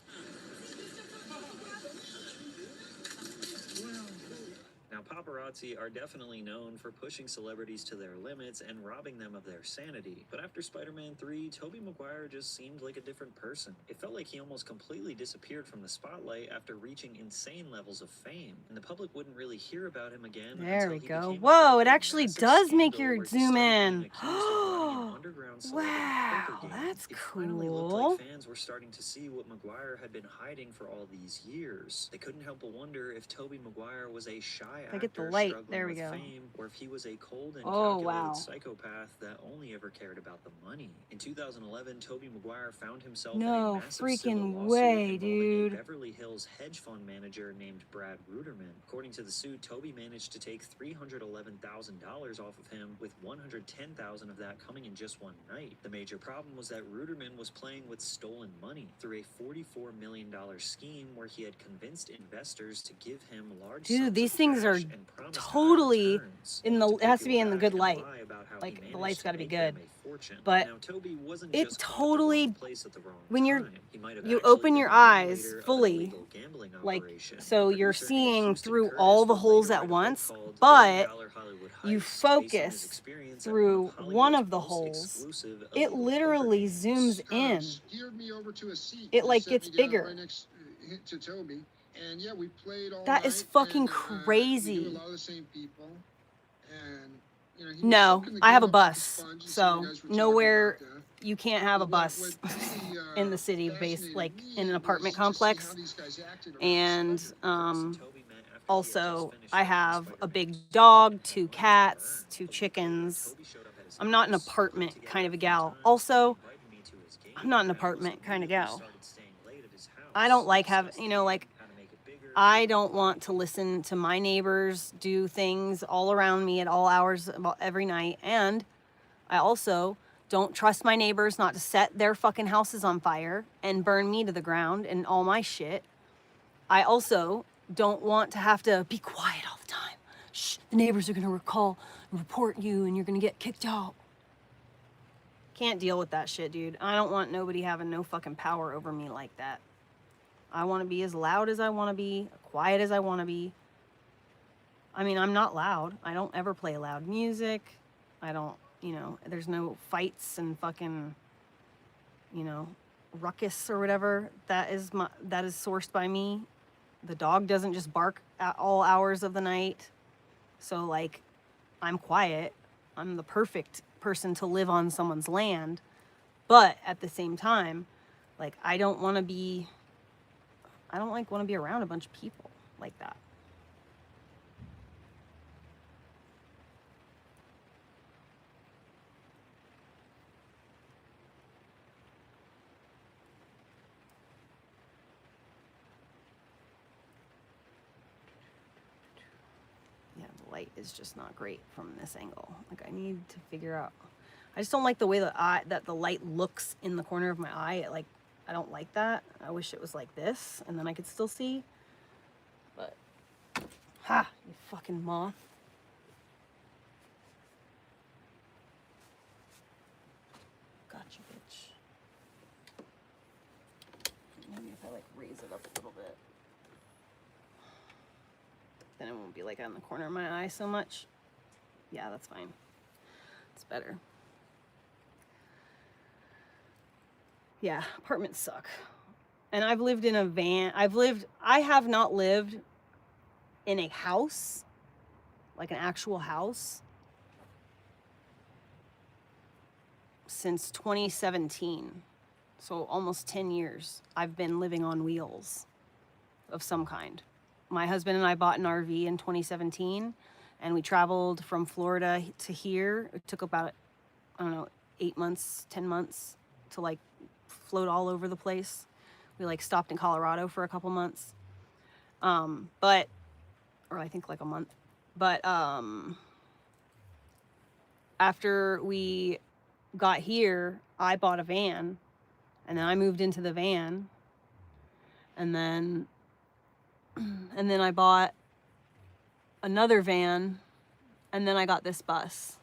Now, paparazzi are definitely known for pushing celebrities to their limits and robbing them of their sanity. But after Spider-Man 3, Tobey Maguire just seemed like a different person. It felt like he almost completely disappeared from the spotlight after reaching insane levels of fame. And the public wouldn't really hear about him again There until we he go. became a Whoa, part of it a actually massive does make scandal your where he zoom started being in. accused of running an underground celebrity Wow, poker game. that's It finally looked cool. like fans were starting to see what Maguire had been hiding for all these years. They couldn't help but wonder if Tobey Maguire was a shy If I get the actor light, struggling there we with go. fame, or if he was a cold and Oh, calculated wow. psychopath that only ever cared about the money. In 2011, Tobey Maguire found himself in a No massive civil freaking lawsuit way, involving dude. a Beverly Hills hedge fund manager named Brad Ruderman. According to the suit, Tobey managed to take $311,000 off of him, with $110,000 of that coming in just one night. The major problem was that Ruderman was playing with stolen money through a $44 million scheme where he had convinced investors to give him large Dude, sums these of things cash are totally in the, it has to be in the good light. Like the light's got to be good. But it totally, when you open your eyes fully, like, so you're seeing through all the holes at once, but you focus through one of the holes, it literally zooms in. It like gets bigger. And yeah, we played all that night, is fucking and, crazy. we knew a lot of the same people, and you know, he was No, soaking the I have a game up like a bus, sponge, and so you guys were talking nowhere about that. you can't have a What bus really, in the city, based fascinated like me in an was apartment just to see complex. how these guys acted around And celebrities. also I have a big dog, 2 cats, 2 chickens. I'm not an apartment kind of a gal. Also, I'm not an apartment kind of gal. I don't like having, you know, like, I don't want to listen to my neighbors do things all around me at all hours of every night. And I also don't trust my neighbors not to set their fucking houses on fire and burn me to the ground and all my shit. I also don't want to have to be quiet all the time. Shh, the neighbors are going to call and report you and you're going to get kicked out. Can't deal with that shit, dude. I don't want nobody having no fucking power over me like that. I want to be as loud as I want to be, quiet as I want to be. I mean, I'm not loud. I don't ever play loud music. I don't, you know, there's no fights and fucking, you know, ruckus or whatever. That is sourced by me. The dog doesn't just bark at all hours of the night. So like, I'm quiet. I'm the perfect person to live on someone's land. But at the same time, like, I don't want to be around a bunch of people like that. Yeah, the light is just not great from this angle. Like, I need to figure out, I just don't like the way that the light looks in the corner of my eye. I don't like that. I wish it was like this and then I could still see. But, ha, you fucking moth. Gotcha, bitch. Maybe if I like raise it up a little bit, then it won't be like on the corner of my eye so much. Yeah, that's fine. It's better. Yeah, apartments suck. And I've lived in a van. I have not lived in a house, like an actual house, since 2017. So almost 10 years I've been living on wheels of some kind. My husband and I bought an RV in 2017 and we traveled from Florida to here. It took about, I don't know, 8 months, 10 months to like float all over the place. We like stopped in Colorado for a couple months. Or I think like a month. But after we got here, I bought a van and then I moved into the van and then I bought another van and then I got this bus.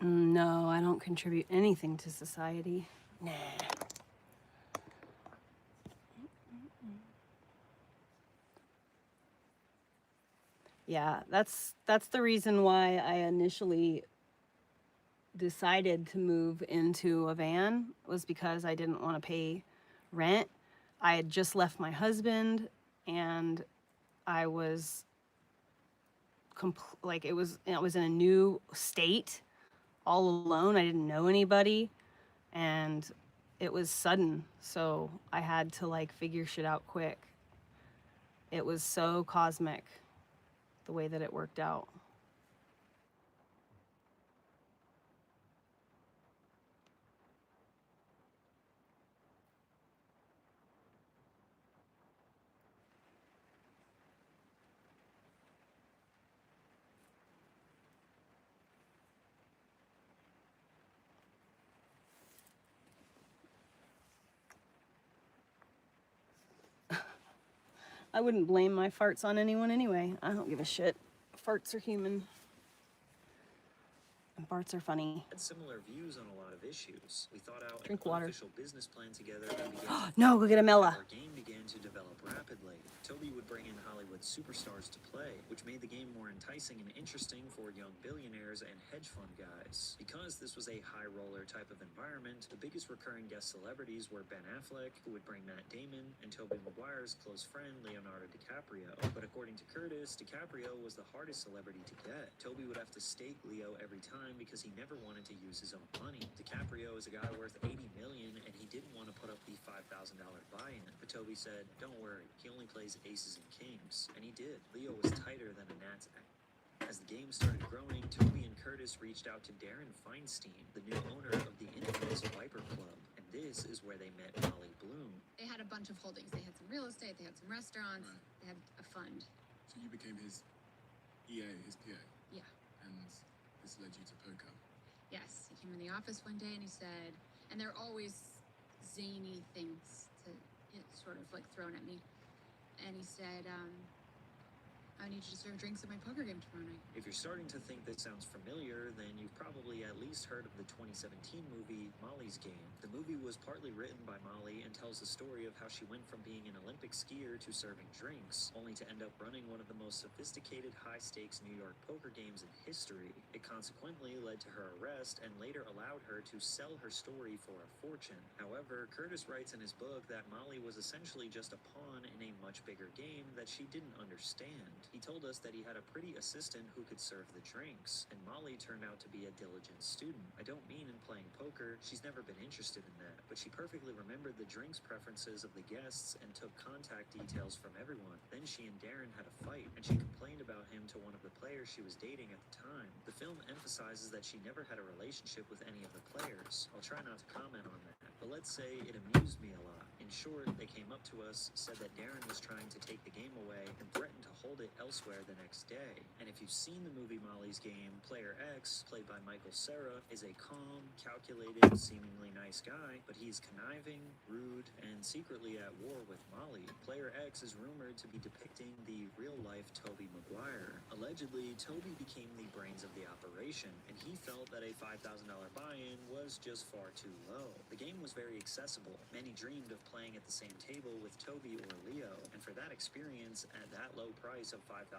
No, I don't contribute anything to society. Nah. Yeah, that's the reason why I initially decided to move into a van, was because I didn't want to pay rent. I had just left my husband, and I was I was in a new state, all alone. I didn't know anybody, and it was sudden, so I had to like figure shit out quick. It was so cosmic the way that it worked out. I wouldn't blame my farts on anyone anyway. I don't give a shit. Farts are human. And farts are funny. Had similar views on a lot of issues. We thought out Drink an water. unofficial business plan together and began No, go get a Mela. Our game began to develop rapidly. Tobey would bring in Hollywood superstars to play, which made the game more enticing and interesting for young billionaires and hedge fund guys. Because this was a high roller type of environment, the biggest recurring guest celebrities were Ben Affleck, who would bring Matt Damon, and Tobey Maguire's close friend Leonardo DiCaprio. But according to Curtis, DiCaprio was the hardest celebrity to get. Tobey would have to stake Leo every time because he never wanted to use his own money. DiCaprio is a guy worth $80 million, and he didn't want to put up the $5,000 buy-in. But Tobey said, "Don't worry, he only plays aces and kings." And he did. Leo was tighter than a gnat's egg. As the game started growing, Tobey and Curtis reached out to Darren Feinstein, the new owner of the infamous Viper Club. And this is where they met Molly Bloom. They had a bunch of holdings. They had some real estate, they had some restaurants, they had a fund. So you became his EA, his PA? Yeah. And this led you to poker? Yes. He came in the office one day and he said, and they're always zany things to sort of like thrown at me. And he said, I need you to serve drinks at my poker game tomorrow night. If you're starting to think this sounds familiar, then you've probably at least heard of the 2017 movie Molly's Game. The movie was partly written by Molly and tells the story of how she went from being an Olympic skier to serving drinks, only to end up running one of the most sophisticated high-stakes New York poker games in history. It consequently led to her arrest and later allowed her to sell her story for a fortune. However, Curtis writes in his book that Molly was essentially just a pawn in a much bigger game that she didn't understand. He told us that he had a pretty assistant who could serve the drinks, and Molly turned out to be a diligent student. I don't mean in playing poker, she's never been interested in that, but she perfectly remembered the drinks preferences of the guests and took contact details from everyone. Then she and Darren had a fight, and she complained about him to one of the players she was dating at the time. The film emphasizes that she never had a relationship with any of the players. I'll try not to comment on that, but let's say it amused me a lot. In short, they came up to us, said that Darren was trying to take the game away, and threatened to hold it elsewhere the next day. And if you've seen the movie Molly's Game, Player X, played by Michael Cera, is a calm, calculated, seemingly nice guy, but he's conniving, rude, and secretly at war with Molly. Player X is rumored to be depicting the real-life Tobey Maguire. Allegedly, Tobey became the brains of the operation, and he felt that a $5,000 buy-in was just far too low. The game was very accessible. Many dreamed of playing at the same table with Tobey or Leo, and for that experience at that low price of $5,000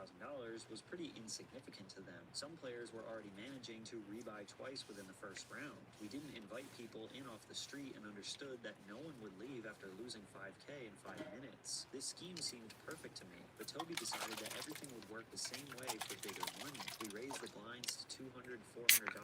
was pretty insignificant to them. Some players were already managing to rebuy twice within the first round. We didn't invite people in off the street and understood that no one would leave after losing 5K in 5 minutes. This scheme seemed perfect to me, but Tobey decided that everything would work the same way for bigger money. We raised the blinds to $200, $400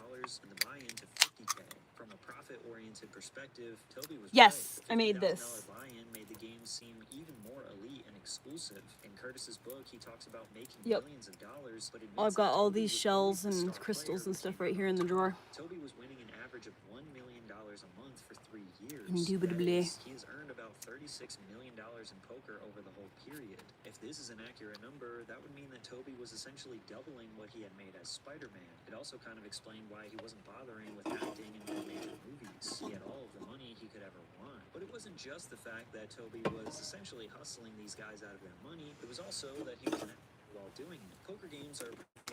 and the buy-in to 50K. From a profit-oriented perspective, Tobey was Yes, right. I made The this. $50,000 buy-in made the game seem even more elite and exclusive. In Curtis's book, he talks about making millions of dollars, but admits I've got that all Tobey these was shells always the and star crystals player and stuff who right here in the drawer. Tobey was winning an average of $1 million a month for 3 years. Indubitably. That is, he has earned about $36 million in poker over the whole period. If this is an accurate number, that would mean that Tobey was essentially doubling what he had made as Spider-Man. It also kind of explained why he wasn't bothering with acting in more major movies. He had all of the money he could ever want. But it wasn't just the fact that Tobey was essentially hustling these guys out of their money. It was also that he was while doing it. Poker games are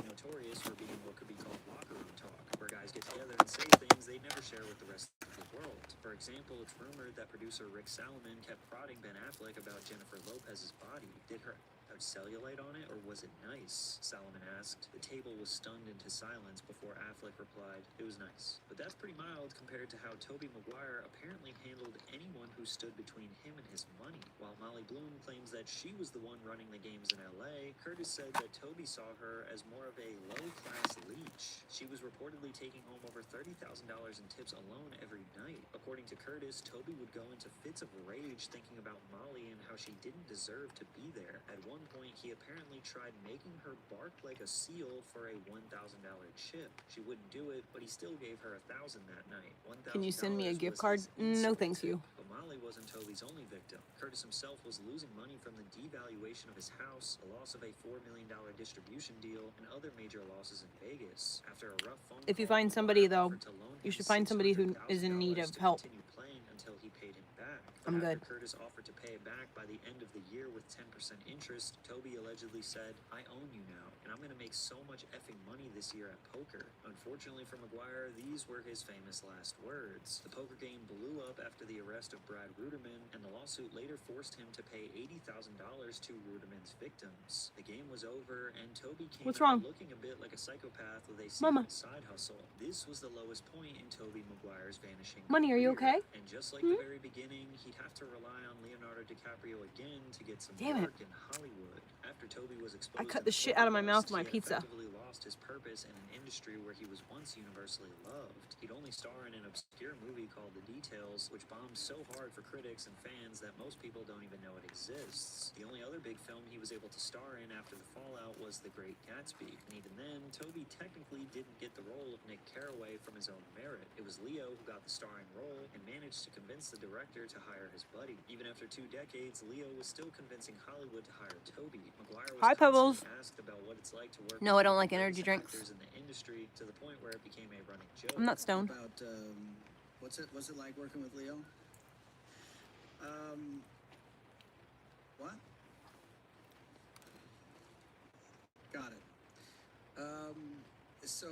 notorious for being what could be called locker room talk, where guys get together and say things they never share with the rest of the world. For example, it's rumored that producer Rick Salomon kept prodding Ben Affleck about Jennifer Lopez's body. Did her have cellulite on it, or was it nice? Salomon asked. The table was stunned into silence before Affleck replied, "It was nice." But that's pretty mild compared to how Tobey Maguire apparently handled anyone who stood between him and his money. While Molly Bloom claims that she was the one running the games in LA, Curtis said that Tobey saw her as more of a low-class leech. She was reportedly taking home over $30,000 in tips alone every night. According to Curtis, Tobey would go into fits of rage thinking about Molly and how she didn't deserve to be there. At one point, he apparently tried making her bark like a seal for a $1,000 chip. She wouldn't do it, but he still gave her $1,000 that night. Can you send me a $1,000 gift was card? his No, insult thank you. tip. But Molly wasn't Tobey's only victim. Curtis himself was losing money from the devaluation of his house, a loss of a $4 million distribution deal, and other major losses in Vegas. After a rough phone If you call, find somebody, Maguire though, offered to loan you him should find somebody who is in need $600,000 of to help. continue playing until he paid him back. I'm After good. Curtis offered to pay it back by the end of the year with 10% interest, Tobey allegedly said, "I own you now, and I'm going to make so much effing money this year at poker." Unfortunately for Maguire, these were his famous last words. The poker game blew up after the arrest of Brad Ruderman, and the lawsuit later forced him to pay $80,000 to Ruderman's victims. The game was over, and Tobey came What's out wrong? looking a bit like a psychopath with a Mama. secret side hustle. This was the lowest point in Tobey Maguire's vanishing Money, are you career. okay? And just like the very beginning, he'd have to rely on Leonardo DiCaprio again to get some Damn it. work in Hollywood. After Tobey was exposed I cut in the shit out of my corporate mouth lust, with my he had pizza. effectively lost his purpose in an industry where he was once universally loved. He'd only star in an obscure movie called The Details, which bombed so hard for critics and fans that most people don't even know it exists. The only other big film he was able to star in after the fallout was The Great Gatsby, and even then, Tobey technically didn't get the role of Nick Carraway from his own merit. It was Leo who got the starring role and managed to convince the director to hire his buddy. Even after 2 decades, Leo was still convincing Hollywood to hire Tobey. Maguire was Hi, Pebbles. constantly asked about what it's like to work No, with I don't one of like the energy greatest drinks. actors in the industry, to the point where it became a running joke. I'm not stoned. About what's it like working with Leo? What? Got it. So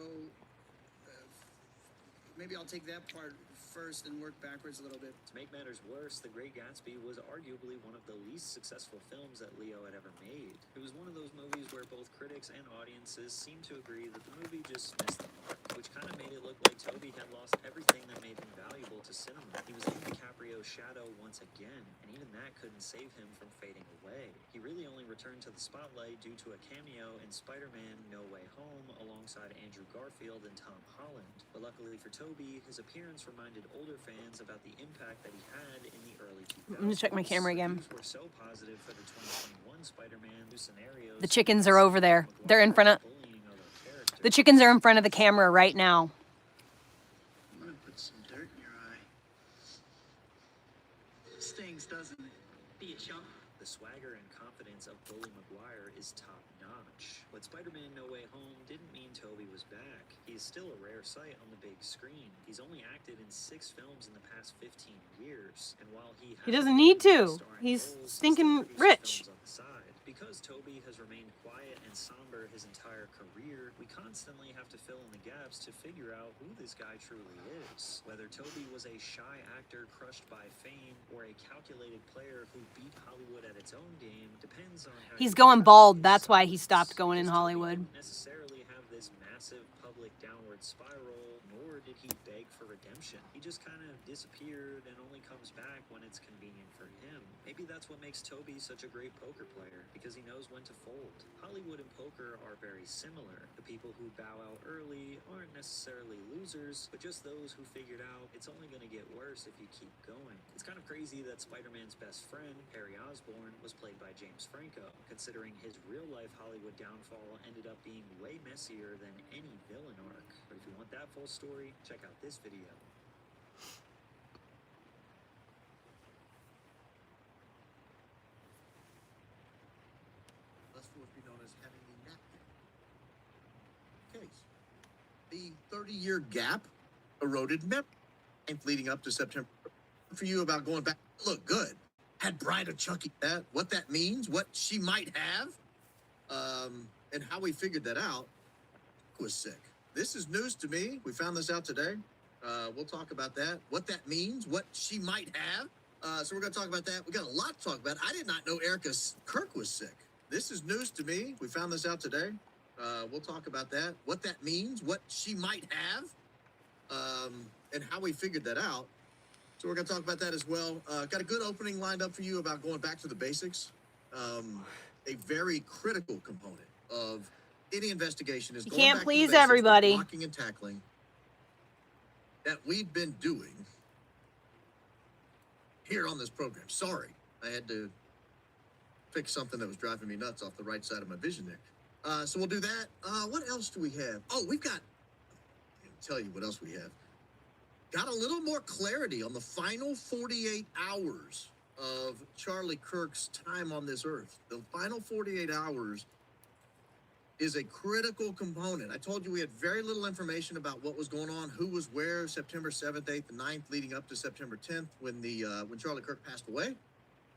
maybe I'll take that part first and work backwards a little bit. To make matters worse, The Great Gatsby was arguably one of the least successful films that Leo had ever made. It was one of those movies where both critics and audiences seemed to agree that the movie just missed the mark, which kind of made it look like Tobey had lost everything that made him valuable to cinema. He was in DiCaprio's shadow once again, and even that couldn't save him from fading away. He really only returned to the spotlight due to a cameo in Spider-Man No Way Home alongside Andrew Garfield and Tom Holland. But luckily for Tobey, his appearance reminded older fans about the impact that he had in the early 2000s. I'm gonna check my camera again. Reviews were so positive for the 2021 Spider-Man new scenarios. The chickens are over there. They're in front of... Bullying other characters. The chickens are in front of the camera right now. I'm gonna put some dirt in your eye. Stings, doesn't it? Be a chump. The swagger and confidence of Tobey Maguire is top-notch. But Spider-Man No Way Home didn't mean Tobey was back. He is still a rare sight on the big screen. He's only acted in 6 films in the past 15 years, and while he doesn't need to. He's stinking rich. On the side. Because Tobey has remained quiet and somber his entire career, we constantly have to fill in the gaps to figure out who this guy truly is. Whether Tobey was a shy actor crushed by fame or a calculated player who beat Hollywood at its own game depends on how He's you going evaluate bald. his That's why he success. stopped going in Because Tobey Hollywood. didn't necessarily have this massive public downward spiral, nor did he beg for redemption. He just kind of disappeared and only comes back when it's convenient for him. Maybe that's what makes Tobey such a great poker player, because he knows when to fold. Hollywood and poker are very similar. The people who bow out early aren't necessarily losers, but just those who figured out it's only going to get worse if you keep going. It's kind of crazy that Spider-Man's best friend, Harry Osborn, was played by James Franco, considering his real-life Hollywood downfall ended up being way messier than any villain arc. But if you want that full story, check out this video. Thus would be known as having the napkin case. The 30-year gap eroded memory leading up to September. For you about going back, look good. Had Bride of Chucky that, what that means, what she might have, and how we figured that out. was sick. This is news to me. We found this out today. We'll talk about that, what that means, what she might have. So we're going to talk about that. We got a lot to talk about. I did not know Erica Kirk was sick. This is news to me. We found this out today. We'll talk about that, what that means, what she might have, and how we figured that out. So we're going to talk about that as well. Got a good opening lined up for you about going back to the basics. A very critical component of any investigation is You going can't back please to the basics, everybody. the blocking and tackling that we've been doing here on this program. Sorry, I had to fix something that was driving me nuts off the right side of my vision there. So we'll do that. What else do we have? Oh, we've got, I can tell you what else we have. Got a little more clarity on the final 48 hours of Charlie Kirk's time on this earth. The final 48 hours is a critical component. I told you we had very little information about what was going on, who was where, September 7th, 8th, and 9th, leading up to September 10th when Charlie Kirk passed away.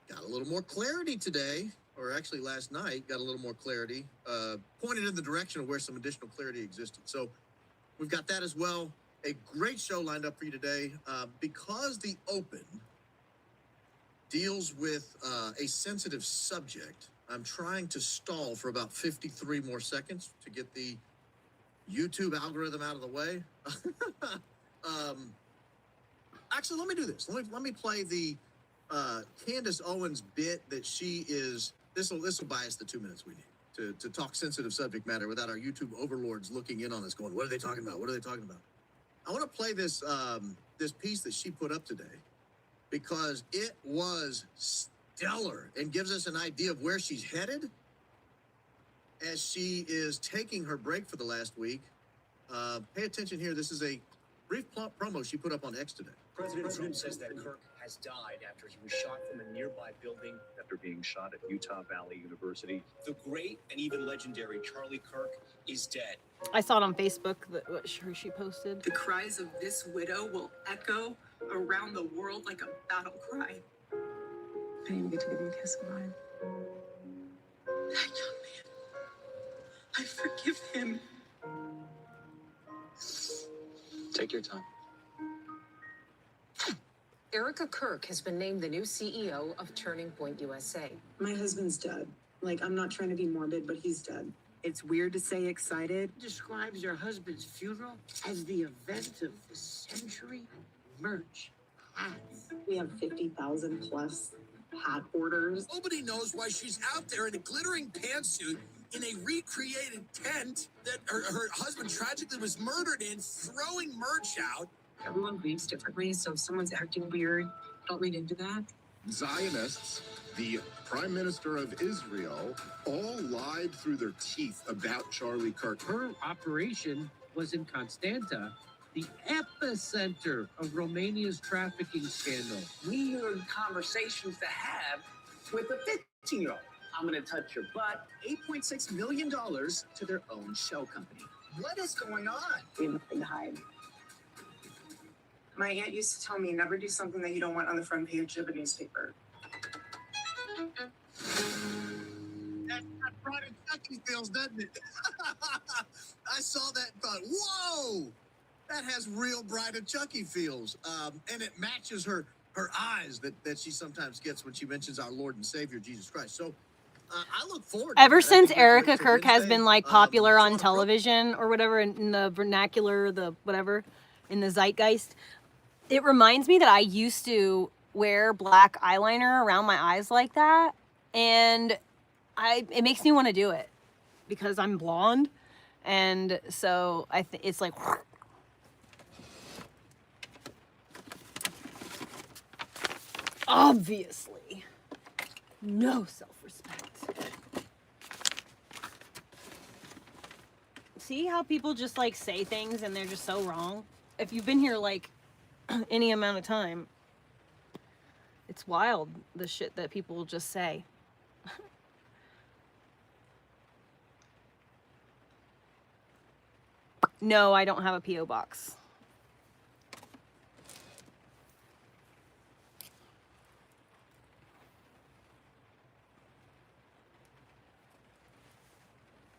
Got a little more clarity today, or actually last night, got a little more clarity, pointed in the direction of where some additional clarity existed. So we've got that as well. A great show lined up for you today. Because the Open deals with a sensitive subject, I'm trying to stall for about 53 more seconds to get the YouTube algorithm out of the way. Actually, let me do this. Let me play the Candace Owens bit that she is. This will bias the 2 minutes we need to talk sensitive subject matter without our YouTube overlords looking in on us, going, "What are they talking about? What are they talking about?" I want to play this this piece that she put up today because it was stellar and gives us an idea of where she's headed as she is taking her break for the last week. Pay attention here. This is a brief promo she put up on X today. President Trump says that Kirk has died after he was shot from a nearby building. After being shot at Utah Valley University. The great and even legendary Charlie Kirk is dead. I saw it on Facebook, what she posted. The cries of this widow will echo around the world like a battle cry. I didn't even get to give you a kiss goodbye. That young man, I forgive him. Take your time. Erica Kirk has been named the new CEO of Turning Point USA. My husband's dead. Like, I'm not trying to be morbid, but he's dead. It's weird to say excited. Describes your husband's funeral as the event of the century. Merch, hats. We have 50,000 plus hat orders. Nobody knows why she's out there in a glittering pantsuit in a recreated tent that her husband tragically was murdered in, throwing merch out. Everyone grieves differently, so if someone's acting weird, don't read into that. Zionists, the Prime Minister of Israel, all lied through their teeth about Charlie Kirk. Her operation was in Constanta, the epicenter of Romania's trafficking scandal. Weird conversations to have with a 15-year-old. I'm going to touch your butt. $8.6 million to their own shell company. What is going on? We have nothing to hide. My aunt used to tell me, never do something that you don't want on the front page of a newspaper. That Bride of Chucky feels, doesn't it? I saw that and thought, whoa, that has real Bride of Chucky feels. And it matches her eyes that she sometimes gets when she mentions our Lord and Savior, Jesus Christ. So I look forward to Ever that. since I think Erica it's Kirk has Wednesday. been like popular so on television or whatever, in the vernacular, the whatever, in the zeitgeist, it reminds me that I used to wear black eyeliner around my eyes like that, and it makes me want to do it because I'm blonde, and so it's like obviously no self-respect. See how people just like say things and they're just so wrong? If you've been here like any amount of time, it's wild, the shit that people will just say. No, I don't have a P.O. box.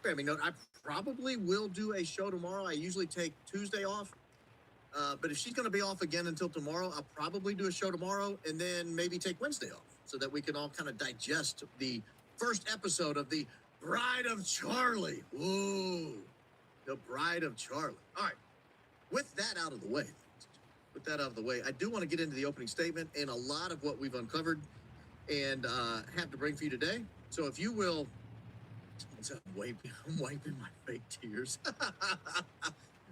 programming note, I probably will do a show tomorrow. I usually take Tuesday off. But if she's going to be off again until tomorrow, I'll probably do a show tomorrow and then maybe take Wednesday off so that we can all kind of digest the first episode of The Bride of Charlie. Whoa, The Bride of Charlie. All right, with that out of the way, I do want to get into the opening statement and a lot of what we've uncovered and have to bring for you today. So if you will, I'm wiping my fake tears.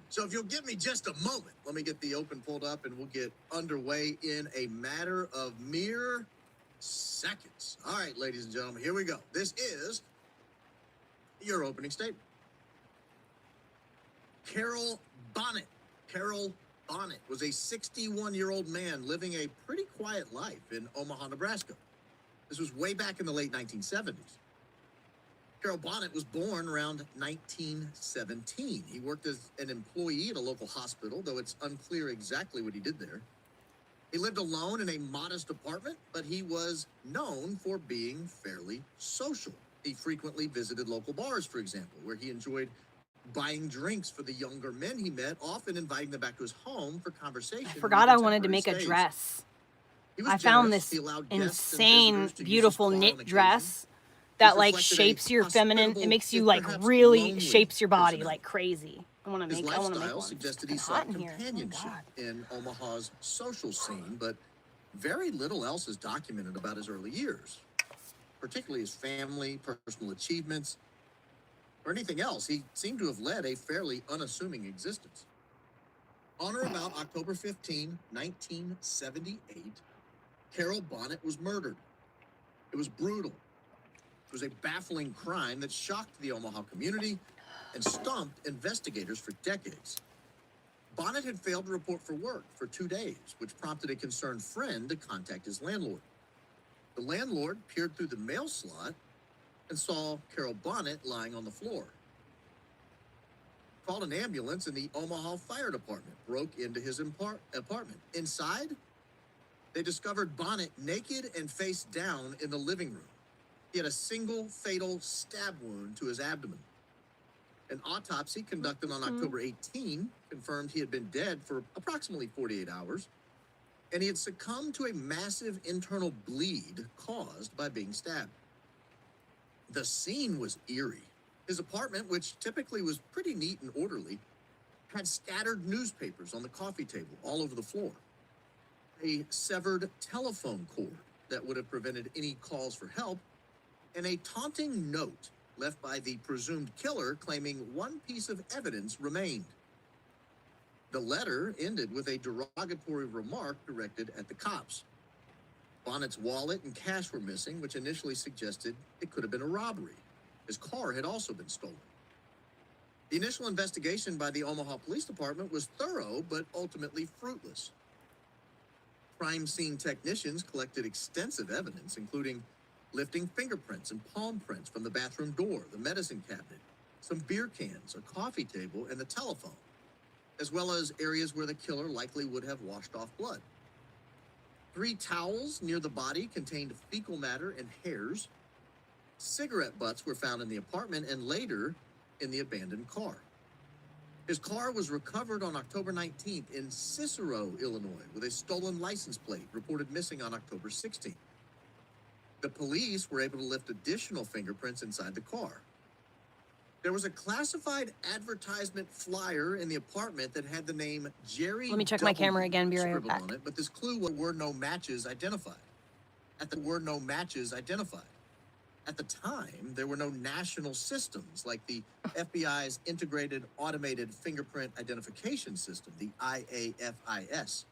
So if you'll give me just a moment, let me get the open pulled up and we'll get underway in a matter of mere seconds. All right, ladies and gentlemen, here we go. This is your opening statement. Carol Bonnet was a 61-year-old man living a pretty quiet life in Omaha, Nebraska. This was way back in the late 1970s. Carol Bonnet was born around 1917. He worked as an employee at a local hospital, though it's unclear exactly what he did there. He lived alone in a modest apartment, but he was known for being fairly social. He frequently visited local bars, for example, where he enjoyed buying drinks for the younger men he met, often inviting them back to his home for conversation. I forgot I wanted to make a dress. I found this insane, beautiful knit dress that like shapes your feminine. It makes you like really shapes your body like crazy. I want to make one. Suggested he sought companionship in Omaha's social scene, but very little else is documented about his early years, particularly his family, personal achievements, or anything else. He seemed to have led a fairly unassuming existence. On or about October 15, 1978, Carol Bonnet was murdered. It was brutal. It was a baffling crime that shocked the Omaha community and stumped investigators for decades. Bonnet had failed to report for work for 2 days, which prompted a concerned friend to contact his landlord. The landlord peered through the mail slot and saw Carol Bonnet lying on the floor. Called an ambulance, and the Omaha Fire Department broke into his apartment. Inside, they discovered Bonnet naked and face down in the living room. He had a single fatal stab wound to his abdomen. An autopsy conducted on October 18 confirmed he had been dead for approximately 48 hours, and he had succumbed to a massive internal bleed caused by being stabbed. The scene was eerie. His apartment, which typically was pretty neat and orderly, had scattered newspapers on the coffee table all over the floor, a severed telephone cord that would have prevented any calls for help, and a taunting note left by the presumed killer claiming one piece of evidence remained. The letter ended with a derogatory remark directed at the cops. Bonnet's wallet and cash were missing, which initially suggested it could have been a robbery. His car had also been stolen. The initial investigation by the Omaha Police Department was thorough, but ultimately fruitless. Crime scene technicians collected extensive evidence, including lifting fingerprints and palm prints from the bathroom door, the medicine cabinet, some beer cans, a coffee table, and the telephone, as well as areas where the killer likely would have washed off blood. 3 towels near the body contained fecal matter and hairs. Cigarette butts were found in the apartment and later in the abandoned car. His car was recovered on October 19th in Cicero, Illinois, with a stolen license plate reported missing on October 16th. The police were able to lift additional fingerprints inside the car. There was a classified advertisement flyer in the apartment that had the name Jerry Let me check my camera again, be right back. On it, but this clue were no matches identified. At the time, there were no national systems like the FBI's Integrated Automated Fingerprint Identification System, the IAFIS.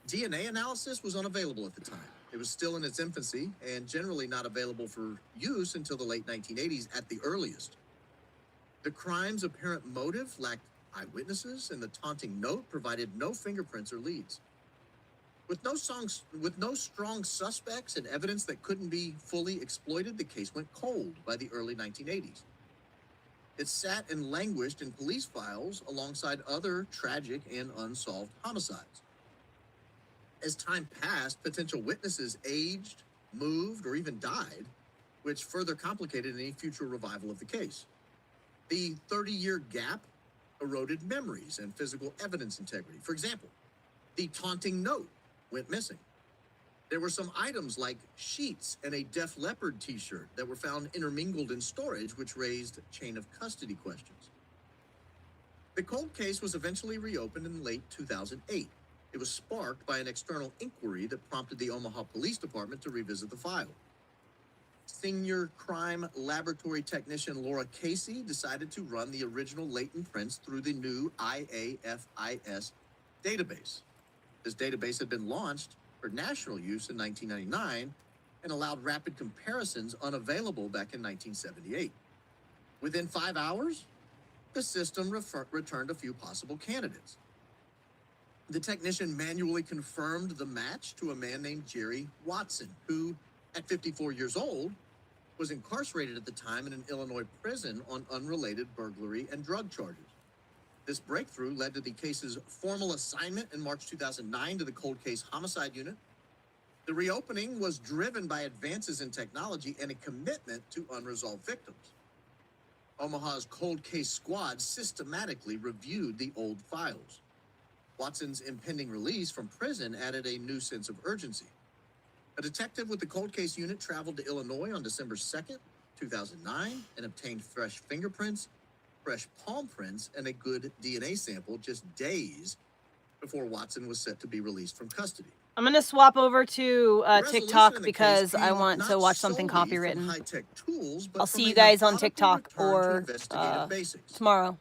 DNA analysis was unavailable at the time. It was still in its infancy and generally not available for use until the late 1980s at the earliest. The crime's apparent motive lacked eyewitnesses, and the taunting note provided no fingerprints or leads. With no strong suspects and evidence that couldn't be fully exploited, the case went cold by the early 1980s. It sat and languished in police files alongside other tragic and unsolved homicides. As time passed, potential witnesses aged, moved, or even died, which further complicated any future revival of the case. The 30-year gap eroded memories and physical evidence integrity. For example, the taunting note went missing. There were some items like sheets and a Def Leppard t-shirt that were found intermingled in storage, which raised chain of custody questions. The cold case was eventually reopened in late 2008. It was sparked by an external inquiry that prompted the Omaha Police Department to revisit the file. Senior crime laboratory technician Laura Casey decided to run the original latent prints through the new IAFIS database. This database had been launched for national use in 1999 and allowed rapid comparisons unavailable back in 1978. Within 5 hours, the system returned a few possible candidates. The technician manually confirmed the match to a man named Jerry Watson, who, at 54 years old, was incarcerated at the time in an Illinois prison on unrelated burglary and drug charges. This breakthrough led to the case's formal assignment in March 2009 to the Cold Case Homicide Unit. The reopening was driven by advances in technology and a commitment to unresolved victims. Omaha's Cold Case Squad systematically reviewed the old files. Watson's impending release from prison added a new sense of urgency. A detective with the Cold Case Unit traveled to Illinois on December 2nd, 2009, and obtained fresh fingerprints, fresh palm prints, and a good DNA sample just days before Watson was set to be released from custody. I'm going to swap over to TikTok because I want to watch something copywritten. I'll see you guys on TikTok or tomorrow.